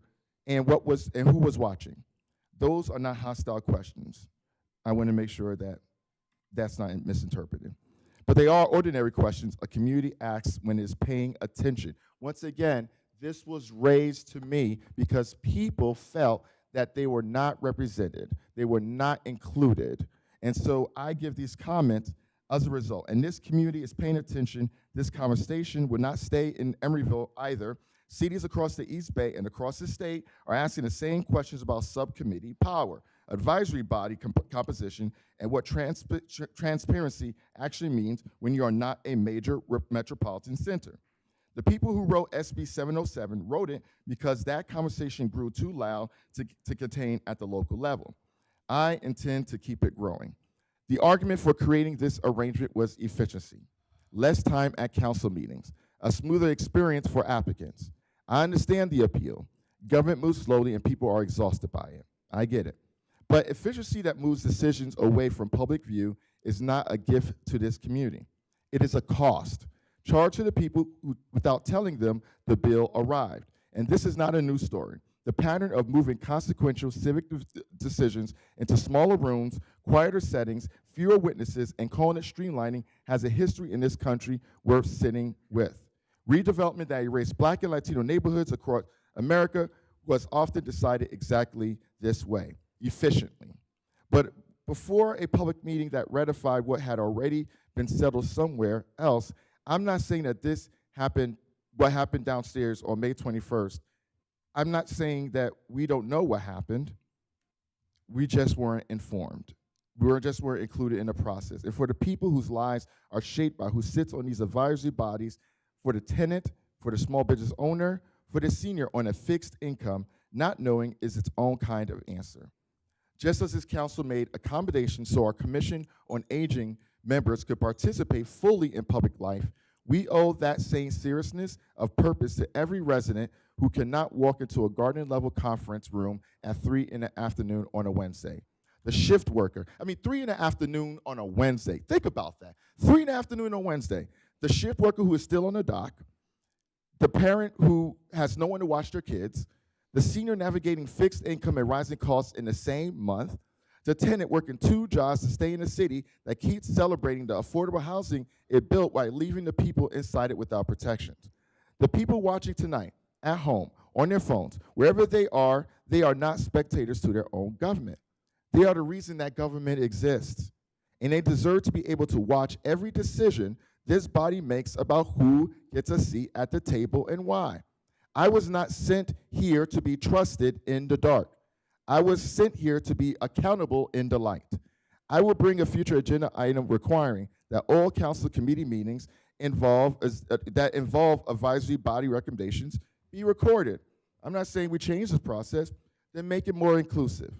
and who was watching. Those are not hostile questions. I want to make sure that that's not misinterpreted. But they are ordinary questions a community asks when it's paying attention. Once again, this was raised to me because people felt that they were not represented, they were not included. And so I give these comments as a result. And this community is paying attention. This conversation would not stay in Emeryville either. Cities across the East Bay and across the state are asking the same questions about subcommittee power, advisory body composition, and what transparency actually means when you are not a major metropolitan center. The people who wrote SB 707 wrote it because that conversation grew too loud to contain at the local level. I intend to keep it growing. The argument for creating this arrangement was efficiency, less time at council meetings, a smoother experience for applicants. I understand the appeal. Government moves slowly and people are exhausted by it. I get it. But efficiency that moves decisions away from public view is not a gift to this community. It is a cost charged to the people who, without telling them the bill arrived. And this is not a new story. The pattern of moving consequential civic decisions into smaller rooms, quieter settings, fewer witnesses, and calling it streamlining has a history in this country worth sitting with. Redevelopment that erased Black and Latino neighborhoods across America was often decided exactly this way, efficiently. But before a public meeting that ratified what had already been settled somewhere else, I'm not saying that what happened downstairs on May 21st, I'm not saying that we don't know what happened. We just weren't informed. We just weren't included in the process. And for the people whose lives are shaped by who sits on these advisory bodies, for the tenant, for the small business owner, for the senior on a fixed income, not knowing is its own kind of answer. Just as this council made accommodations so our Commission on Aging members could participate fully in public life, we owe that same seriousness of purpose to every resident who cannot walk into a garden-level conference room at 3 in the afternoon on a Wednesday. The shift worker, 3 in the afternoon on a Wednesday. Think about that. 3 in the afternoon on Wednesday. The shift worker who is still on the dock, the parent who has no one to watch their kids, the senior navigating fixed income and rising costs in the same month, the tenant working 2 jobs to stay in a city that keeps celebrating the affordable housing it built while leaving the people inside it without protections. The people watching tonight, at home, on their phones, wherever they are not spectators to their own government. They are the reason that government exists. And they deserve to be able to watch every decision this body makes about who gets a seat at the table and why. I was not sent here to be trusted in the dark. I was sent here to be accountable in the light. I will bring a future agenda item requiring that all council committee meetings that involve advisory body recommendations be recorded. I'm not saying we change this process, then make it more inclusive,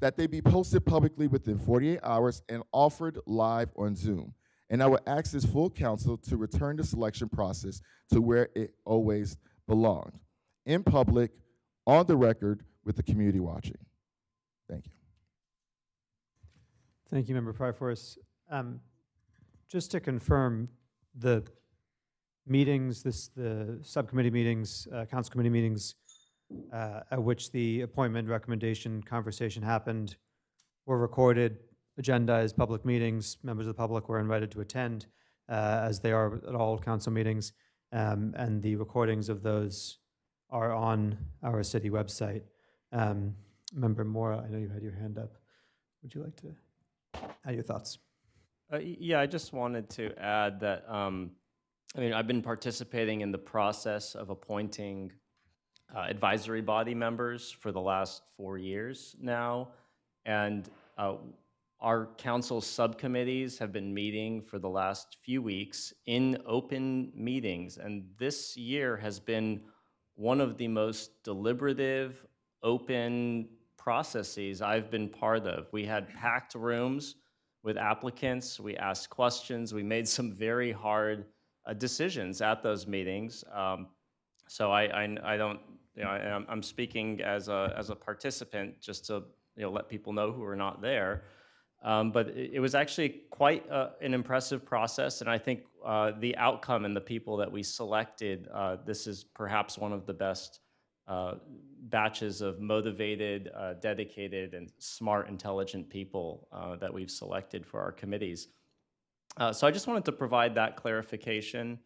that they be posted publicly within 48 hours and offered live on Zoom. And I would ask this full council to return the selection process to where it always belonged, in public, on the record, with the community watching. Thank you. Thank you, Member Pryforce. Just to confirm, the meetings, the subcommittee meetings, council committee meetings at which the appointment recommendation conversation happened were recorded, agendized public meetings. Members of the public were invited to attend. as they are at all council meetings. And the recordings of those are on our city website. Member Mora, I know you had your hand up. Would you like to add your thoughts? Yeah, I just wanted to add that, I mean, I've been participating in the process of appointing advisory body members for the last 4 years now. And our council subcommittees have been meeting for the last few weeks in open meetings. And this year has been one of the most deliberative, open processes I've been part of. We had packed rooms with applicants. We asked questions. We made some very hard decisions at those meetings. So I don't, I'm speaking as a participant just to let people know who are not there. But it was actually quite an impressive process, and I think the outcome and the people that we selected, this is perhaps one of the best batches of motivated, dedicated, and smart, intelligent people that we've selected for our committees. So I just wanted to provide that clarification.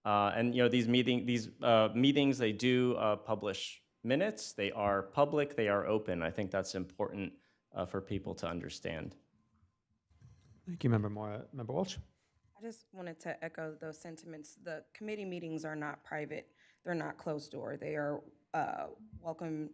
And these meetings, they do publish minutes. They are public. They are open. I think that's important for people to understand. Thank you, Member Mora. Member Walsh? I just wanted to echo those sentiments. The committee meetings are not private. They're not closed door. They are welcome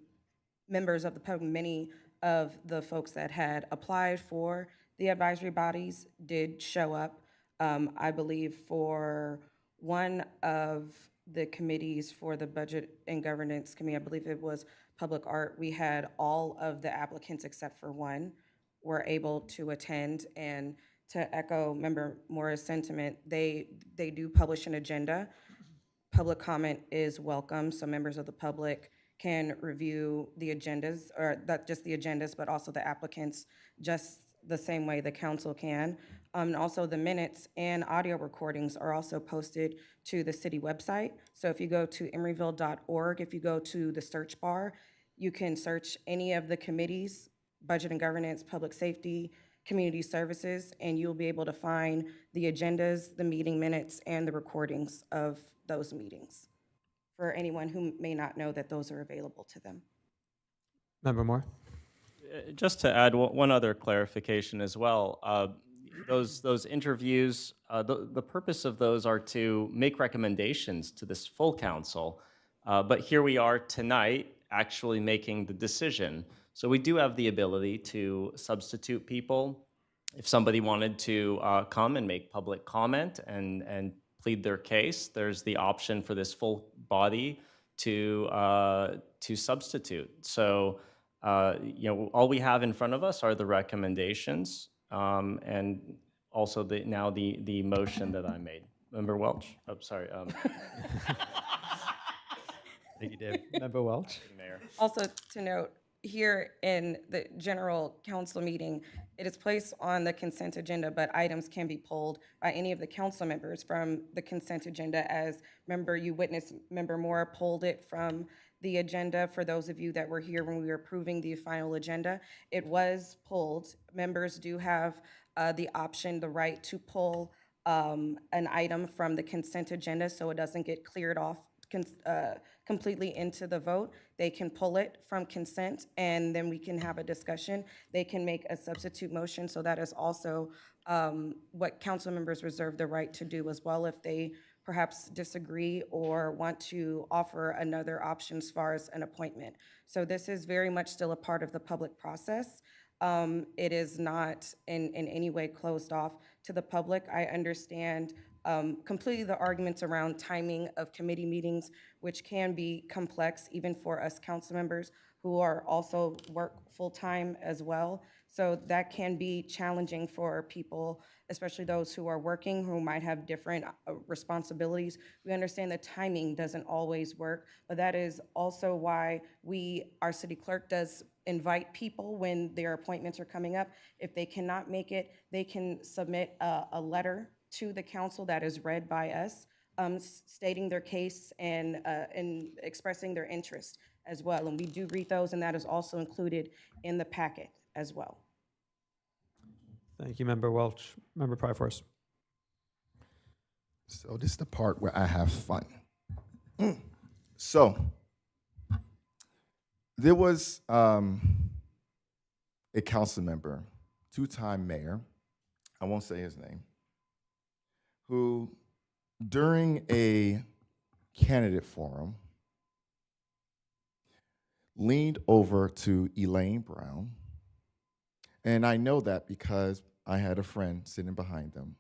members of the public. Many of the folks that had applied for the advisory bodies did show up. I believe for one of the committees for the Budget and Governance Committee, I believe it was Public Art, we had all of the applicants except for one were able to attend. And to echo Member Mora's sentiment, they do publish an agenda. Public comment is welcome, so members of the public can review the agendas, or not just the agendas, but also the applicants, just the same way the council can. And also the minutes and audio recordings are also posted to the city website. So if you go to emeryville.org, if you go to the search bar, you can search any of the committees, Budget and Governance, Public Safety, Community Services, and you'll be able to find the agendas, the meeting minutes, and the recordings of those meetings for anyone who may not know that those are available to them. Member Moore? Just to add one other clarification as well, those interviews, the purpose of those are to make recommendations to this full council, but here we are tonight actually making the decision. So we do have the ability to substitute people. If somebody wanted to come and make public comment and plead their case, there's the option for this full body to substitute. So all we have in front of us are the recommendations, and also the motion that I made. Member Welch? Oh, sorry. Thank you, Dave. Member Welch? Mayor. Also to note, here in the general council meeting, it is placed on the consent agenda, but items can be pulled by any of the council members from the consent agenda. As you witnessed, Member Mora pulled it from the agenda. For those of you that were here when we were approving the final agenda, it was pulled. Members do have the option, the right to pull an item from the consent agenda so it doesn't get cleared off completely into the vote. They can pull it from consent, and then we can have a discussion. They can make a substitute motion, so that is also what council members reserve the right to do as well if they perhaps disagree or want to offer another option as far as an appointment. So this is very much still a part of the public process. It is not in any way closed off to the public. I understand completely the arguments around timing of committee meetings, which can be complex even for us council members who are also work full-time as well. So that can be challenging for people, especially those who are working, who might have different responsibilities. We understand that timing doesn't always work, but that is also why our city clerk does invite people when their appointments are coming up. If they cannot make it, they can submit a letter to the council that is read by us, stating their case and expressing their interest as well. And we do read those, and that is also included in the packet as well. Thank you, Member Welch. Member Pryforce? So this is the part where I have fun. So there was a council member, two-time mayor, I won't say his name, who during a candidate forum leaned over to Elaine Brown. And I know that because I had a friend sitting behind them.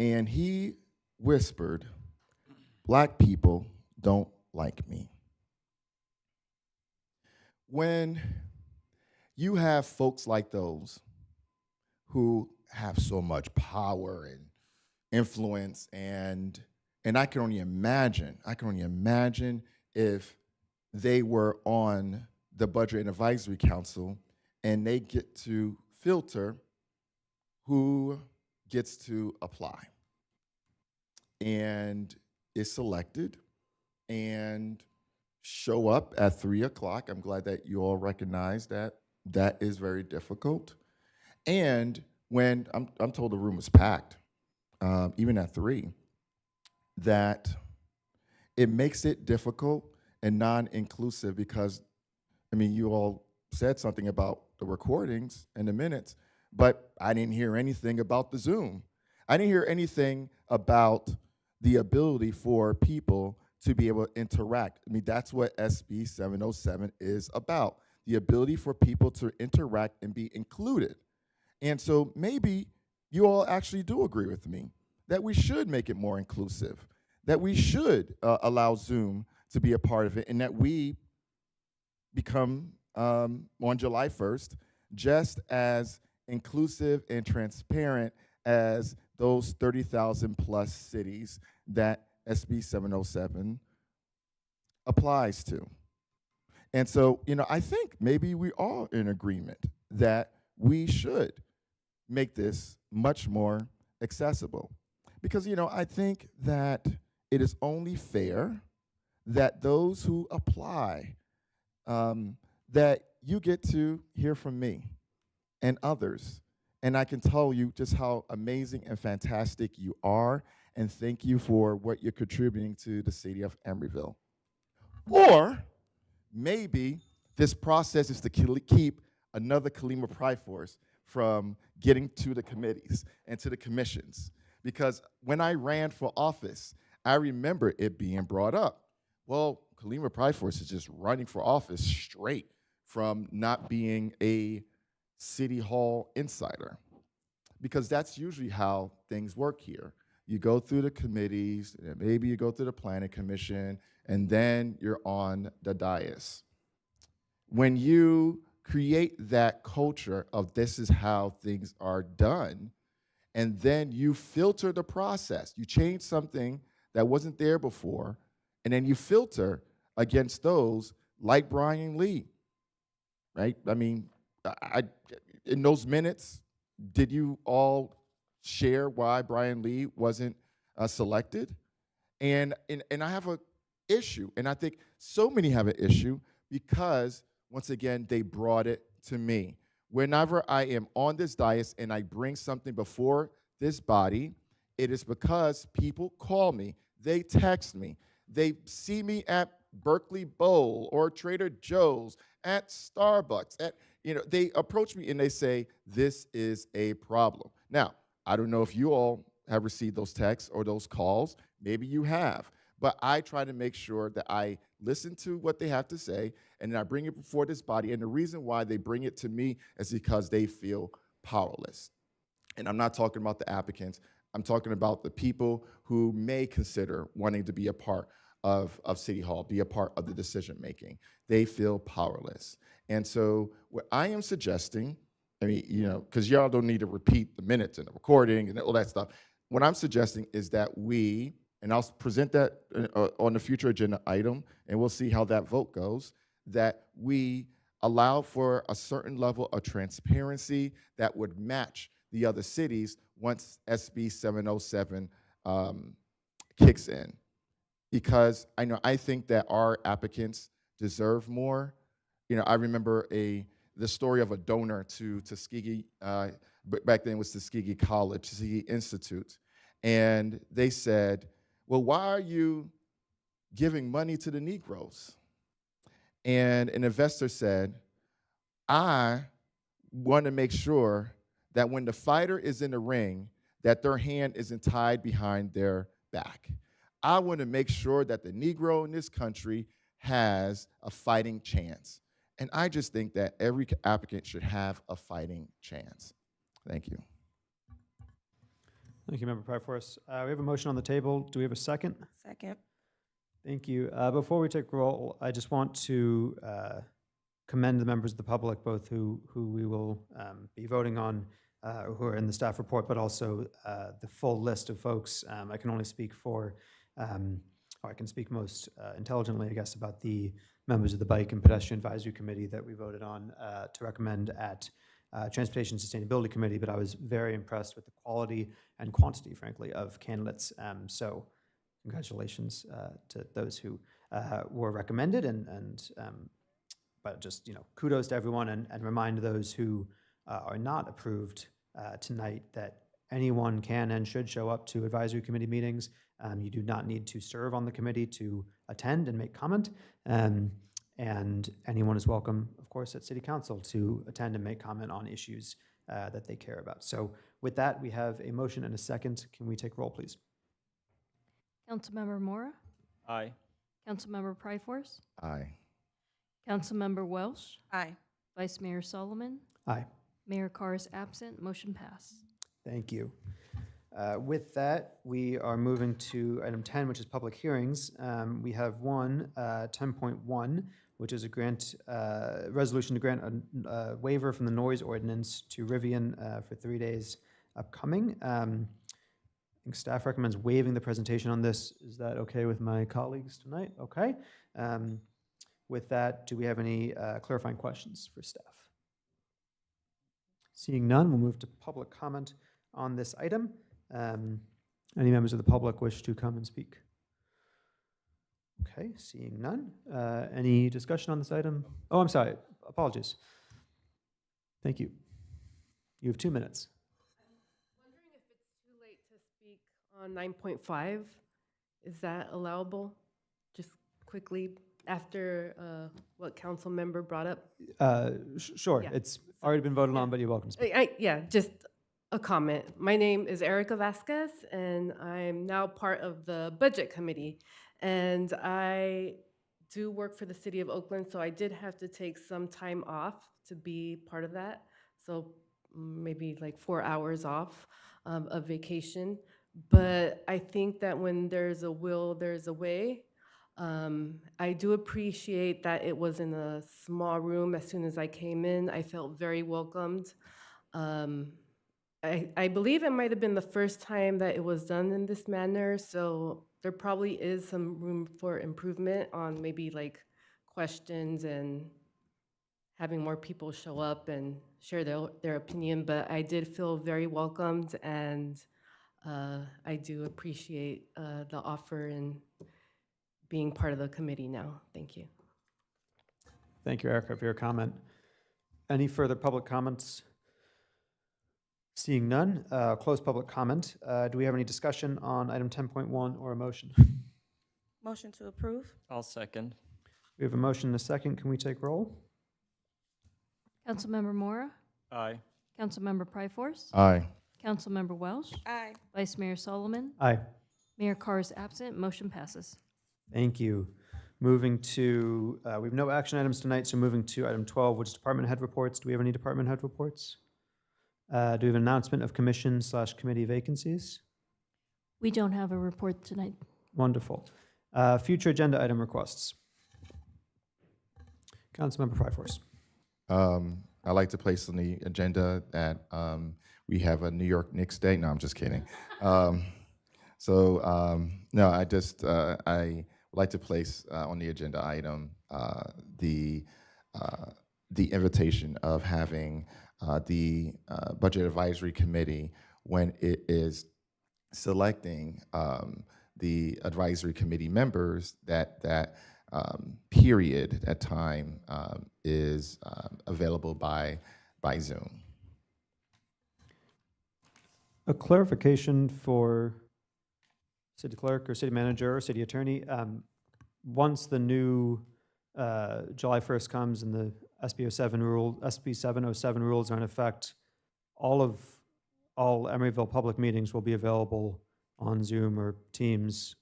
And he whispered, "Black people don't like me." When you have folks like those who have so much power and influence, and I can only imagine if they were on the Budget and Advisory Council and they get to filter who gets to apply and is selected and show up at 3 o'clock. I'm glad that you all recognize that that is very difficult. And when I'm told the room was packed, even at 3, that it makes it difficult and non-inclusive because, I mean, you all said something about the recordings and the minutes, but I didn't hear anything about the Zoom. I didn't hear anything about the ability for people to be able to interact. I mean, that's what SB 707 is about, the ability for people to interact and be included. And so maybe you all actually do agree with me that we should make it more inclusive, that we should allow Zoom to be a part of it, and that we become, on July 1st, just as inclusive and transparent as those 30,000 plus cities that SB 707 applies to. And so, I think maybe we are in agreement that we should make this much more accessible. Because, I think that it is only fair that those who apply, that you get to hear from me and others. And I can tell you just how amazing and fantastic you are, and thank you for what you're contributing to the city of Emeryville. Or maybe this process is to keep another Kalima Pride Force from getting to the committees and to the commissions. Because when I ran for office, I remember it being brought up. Well, Kalima Pride Force is just running for office straight from not being a city hall insider. Because that's usually how things work here. You go through the committees, and maybe you go through the planning commission, and then you're on the dais. When you create that culture of this is how things are done, and then you filter the process, you change something that wasn't there before, and then you filter against those like Brian Lee, right? I mean, in those minutes, did you all share why Brian Lee wasn't selected? And I have an issue, and I think so many have an issue because, once again, they brought it to me. Whenever I am on this dais and I bring something before this body, it is because people call me, they text me, they see me at Berkeley Bowl or Trader Joe's, at Starbucks, they approach me and they say, this is a problem. Now, I don't know if you all have received those texts or those calls. Maybe you have. But I try to make sure that I listen to what they have to say, and then I bring it before this body. And the reason why they bring it to me is because they feel powerless. And I'm not talking about the applicants. I'm talking about the people who may consider wanting to be a part of City Hall, be a part of the decision making. They feel powerless. And so what I am suggesting, I mean, because y'all don't need to repeat the minutes and the recording and all that stuff. What I'm suggesting is that we, and I'll present that on the future agenda item, and we'll see how that vote goes, that we allow for a certain level of transparency that would match the other cities once SB 707 kicks in. Because I think that our applicants deserve more. I remember the story of a donor to Tuskegee, back then it was Tuskegee College, Tuskegee Institute. And they said, well, why are you giving money to the Negroes? And an investor said, I want to make sure that when the fighter is in the ring, that their hand isn't tied behind their back. I want to make sure that the Negro in this country has a fighting chance. And I just think that every applicant should have a fighting chance. Thank you. Thank you, Member Pryforce. We have a motion on the table. Do we have a second? Second. Thank you. Before we take roll, I just want to commend the members of the public, both who we will be voting on, who are in the staff report, but also the full list of folks. I can only speak for, or I can speak most intelligently, I guess, about the members of the Bike and Pedestrian Advisory Committee that we voted on to recommend at Transportation and Sustainability Committee, but I was very impressed with the quality and quantity, frankly, of candidates. So congratulations to those who were recommended, but just, kudos to everyone, and remind those who are not approved tonight that anyone can and should show up to advisory committee meetings. You do not need to serve on the committee to attend and make comment. And anyone is welcome, of course, at City Council to attend and make comment on issues that they care about. So with that, we have a motion and a second. Can we take roll, please? Councilmember Mora, Aye. Councilmember Pryforce, Aye. Councilmember Welsh, Aye. Vice Mayor Solomon, Aye. Mayor Carr is absent, motion pass. Thank you. With that, we are moving to item 10, which is public hearings. We have one, 10.1, which is a resolution to grant a waiver from the noise ordinance to Rivian for 3 days upcoming. I think staff recommends waiving the presentation on this. Is that okay with my colleagues tonight? Okay. With that, do we have any clarifying questions for staff? Seeing none, we'll move to public comment on this item. Any members of the public wish to come and speak? Okay, seeing none. Any discussion on this item? Oh, I'm sorry. Apologies. Thank you. You have 2 minutes. Wondering if it's too late to speak on 9.5. Is that allowable? Just quickly after what council member brought up? Sure. Yeah. It's already been voted on, but you're welcome to speak. Yeah, just a comment. My name is Erica Vasquez, and I'm now part of the Budget Committee. And I do work for the City of Oakland, so I did have to take some time off to be part of that. So maybe like 4 hours off of vacation. But I think that when there's a will, there's a way. I do appreciate that it was in a small room. As soon as I came in, I felt very welcomed. I believe it might have been the first time that it was done in this manner, so there probably is some room for improvement on maybe like questions and having more people show up and share their opinion, but I did feel very welcomed, and I do appreciate the offer and being part of the committee now. Thank you. Thank you, Erica, for your comment. Any further public comments? Seeing none, close public comment. Do we have any discussion on item 10.1 or a motion? Motion to approve? I'll second. We have a motion and a second. Can we take roll? Councilmember Mora, Aye. Councilmember Pryforce, Aye. Councilmember Welsh, Aye. Vice Mayor Solomon, Aye. Mayor Carr is absent, motion passes. Thank you. Moving to, we have no action items tonight, so moving to item 12, which is department head reports. Do we have any department head reports? Do we have an announcement of commission/committee vacancies? We don't have a report tonight. Wonderful. Future agenda item requests. Councilmember Pryforce. I'd like to place on the agenda that we have a New York Knicks Day. No, I'm just kidding. No, I just, I would like to place on the agenda item the invitation of having the Budget Advisory Committee, when it is selecting the advisory committee members, that period, that time is available by Zoom. A clarification for city clerk or city manager or city attorney. Once the new July 1st comes and the SB 707 rules are in effect, all Emeryville public meetings will be available on Zoom or Teams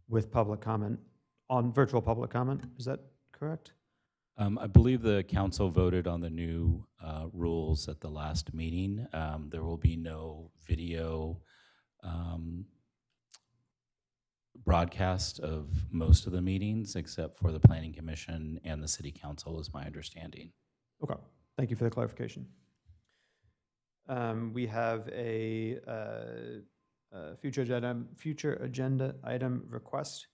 with public comment, on virtual public comment. Is that correct? I believe the council voted on the new rules at the last meeting. There will be no video broadcast of most of the meetings except for the Planning Commission and the City Council, is my understanding. Okay, thank you for the clarification. We have a future agenda item request.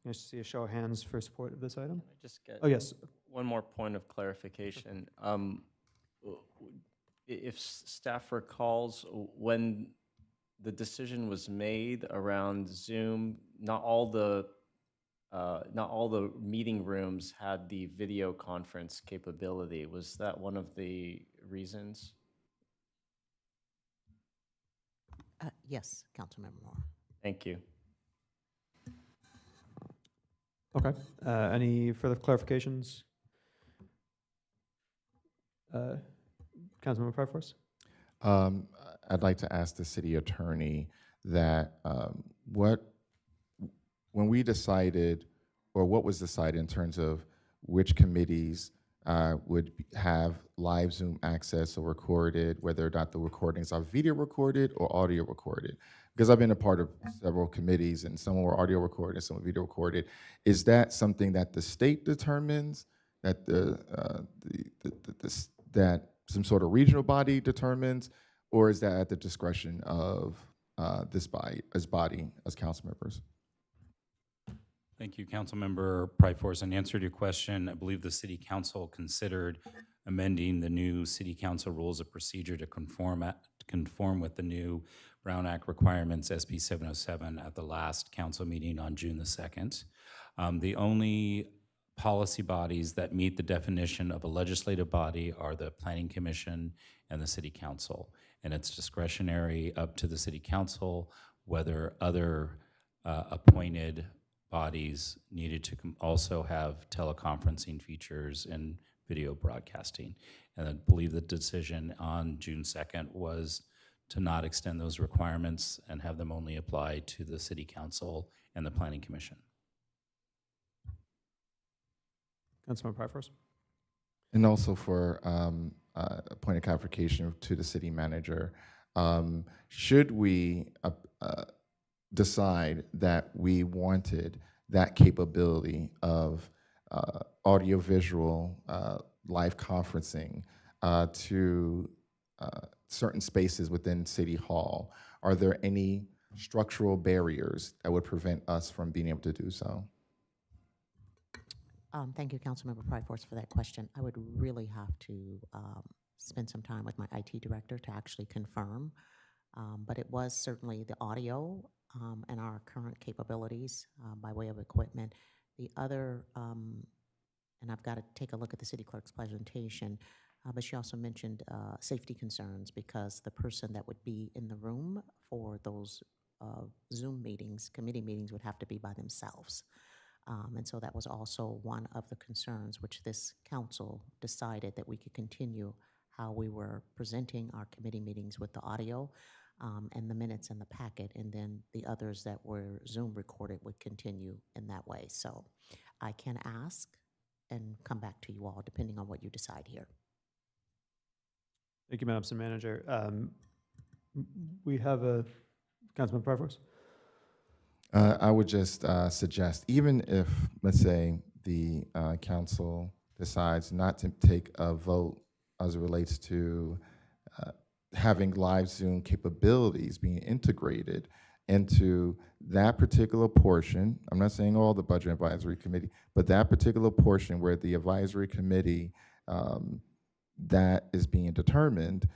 Nice to see a show of hands for support of this item. Can I just get Oh, yes. one more point of clarification? If staff recalls, when the decision was made around Zoom, not all the meeting rooms had the video conference capability. Was that one of the reasons? Yes, Councilmember Moore. Thank you. Okay, any further clarifications? Councilmember Pryforce? I'd like to ask the city attorney that when we decided, or what was decided in terms of which committees would have live Zoom access or recorded, whether or not the recordings are video recorded or audio recorded. Because I've been a part of several committees and some were audio recorded, some were video recorded. Is that something that the state determines, that that some sort of regional body determines, or is that at the discretion of this body, as council members? Thank you, Councilmember Pryforce. In answer to your question, I believe the City Council considered amending the new City Council Rules of Procedure to conform with the new Brown Act requirements, SB 707, at the last council meeting on June the 2nd. The only policy bodies that meet the definition of a legislative body are the Planning Commission and the City Council. And it's discretionary up to the City Council whether other appointed bodies needed to also have teleconferencing features and video broadcasting. And I believe the decision on June 2nd was to not extend those requirements and have them only apply to the City Council and the Planning Commission. Councilmember Pryforce? And also for a point of clarification to the city manager, should we decide that we wanted that capability of audiovisual live conferencing to certain spaces within City Hall, are there any structural barriers that would prevent us from being able to do so? Thank you, Councilmember Pryforce, for that question. I would really have to spend some time with my IT director to actually confirm, but it was certainly the audio and our current capabilities by way of equipment. The other, and I've got to take a look at the city clerk's presentation, but she also mentioned safety concerns because the person that would be in the room for those Zoom meetings, committee meetings, would have to be by themselves. And so that was also one of the concerns which this council decided that we could continue how we were presenting our committee meetings with the audio and the minutes in the packet, and then the others that were Zoom recorded would continue in that way. So I can ask and come back to you all depending on what you decide here. Thank you, Madam City Manager. We have a Councilman Pryforce. I would just suggest, even if, let's say, the council decides not to take a vote as it relates to having live Zoom capabilities being integrated into that particular portion, I'm not saying all the Budget Advisory Committee, but that particular portion where the advisory committee that is being determined,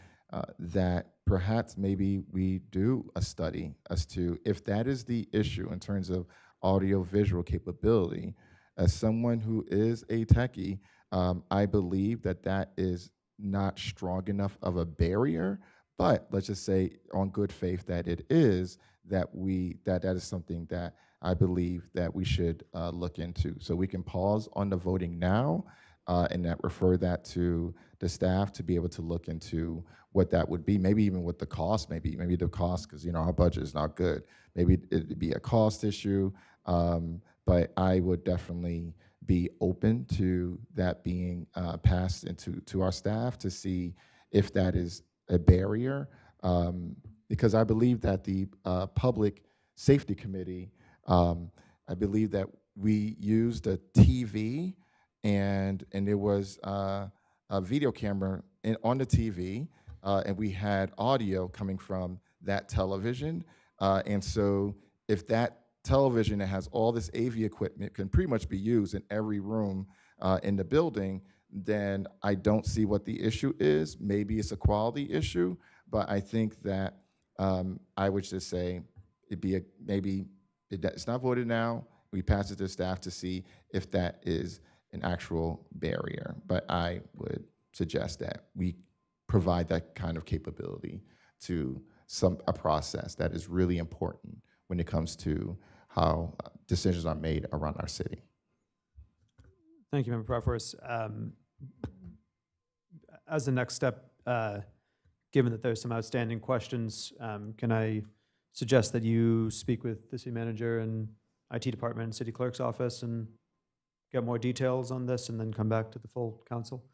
that perhaps maybe we do a study as to if that is the issue in terms of audio-visual capability. As someone who is a techie, I believe that that is not strong enough of a barrier, But let's just say on good faith that it is, that that is something that I believe that we should look into. So we can pause on the voting now and that refer that to the staff to be able to look into what that would be, maybe even what the cost may be. Maybe the cost, because our budget is not good. Maybe it'd be a cost issue, but I would definitely be open to that being passed to our staff to see if that is a barrier, because I believe that the Public Safety Committee, I believe that we used a TV and there was a video camera on the TV, and we had audio coming from that television. And so if that television that has all this AV equipment can pretty much be used in every room in the building, then I don't see what the issue is. Maybe it's a quality issue, but I think that I would just say it'd be it's not voted now. We pass it to staff to see if that is an actual barrier. But I would suggest that we provide that kind of capability to a process that is really important when it comes to how decisions are made around our city. Thank you, Member Proforce. As the next step, given that there's some outstanding questions, can I suggest that you speak with the city manager and IT department and city clerk's office and get more details on this and then come back to the full council?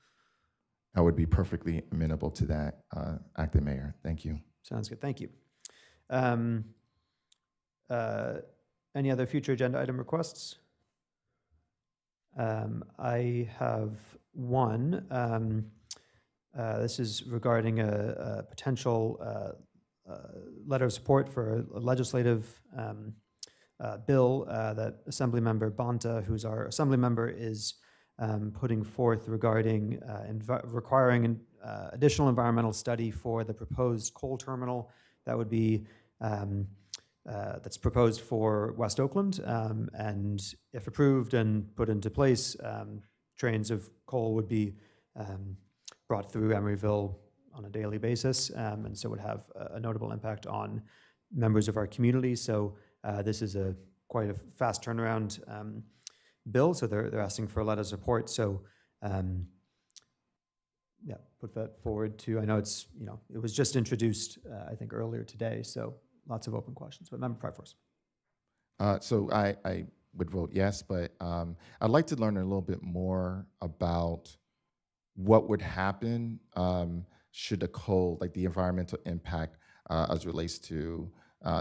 I would be perfectly amenable to that, Acting Mayor. Thank you. Sounds good. Thank you. Any other future agenda item requests? I have one. This is regarding a potential letter of support for a legislative bill that Assemblymember Bonta, who's our assembly member, is putting forth regarding requiring additional environmental study for the proposed coal terminal that would be that's proposed for West Oakland, and if approved and put into place, trains of coal would be brought through Emeryville on a daily basis, and so would have a notable impact on members of our community. So this is quite a fast turnaround bill, so they're asking for a lot of support. So yeah, put that forward to, I know it's, it was just introduced, I think earlier today, so lots of open questions, but Member Pryforce. So I would vote yes, but I'd like to learn a little bit more about what would happen should the coal, like the environmental impact as it relates to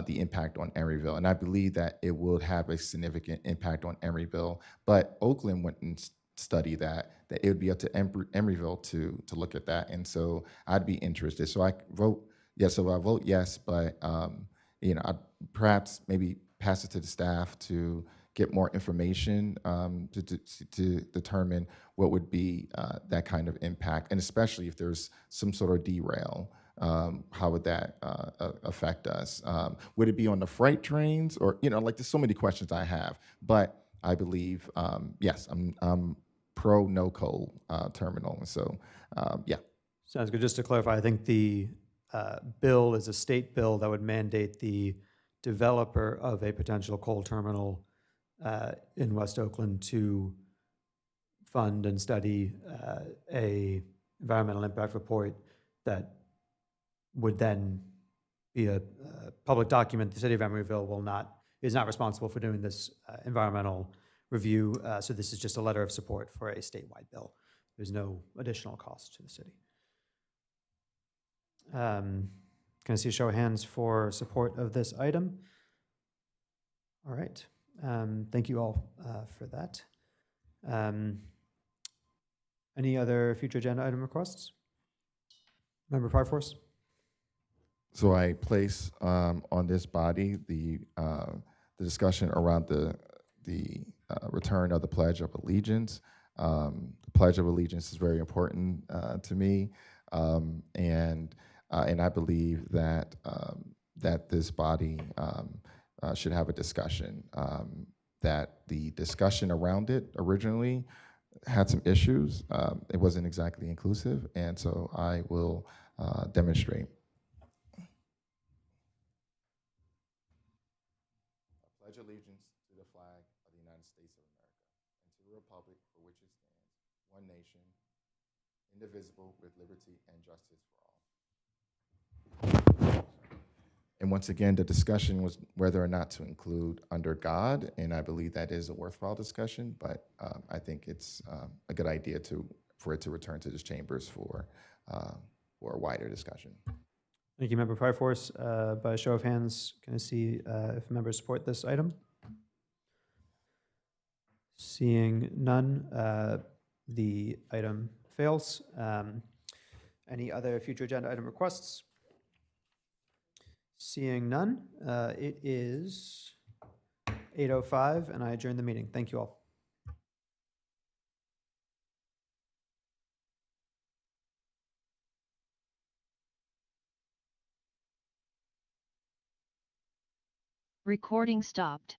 the impact on Emeryville. And I believe that it would have a significant impact on Emeryville, but Oakland went and studied that it would be up to Emeryville to look at that. And so I'd be interested. So I vote yes, so I vote yes, but I'd perhaps maybe pass it to the staff to get more information to determine what would be that kind of impact, and especially if there's some sort of derail, how would that affect us? Would it be on the freight trains, or like there's so many questions I have, but I believe yes, I'm pro no coal terminal, and so yeah. Sounds good. Just to clarify, I think the bill is a state bill that would mandate the developer of a potential coal terminal in West Oakland to fund and study a environmental impact report that would then be a public document. The city of Emeryville is not responsible for doing this environmental review. So this is just a letter of support for a statewide bill. There's no additional cost to the city. Can I see a show of hands for support of this item? All right. Thank you all for that. Any other future agenda item requests? Member Pryforce? So I place on this body the discussion around the return of the Pledge of Allegiance. The Pledge of Allegiance is very important to me, and I believe that that this body should have a discussion. That the discussion around it originally had some issues. It wasn't exactly inclusive, and so I will demonstrate pledge allegiance to the flag of the United States of America and to the republic for which it stands, one nation, indivisible, with liberty and justice for all. And once again, the discussion was whether or not to include under God, and I believe that is a worthwhile discussion, but I think it's a good idea for it to return to this chambers for a wider discussion. Thank you, Member Pryforce. By a show of hands, can I see if members support this item? Seeing none, the item fails. Any other future agenda item requests? Seeing none, it is 8:05, and I adjourn the meeting. Thank you all. Recording stopped.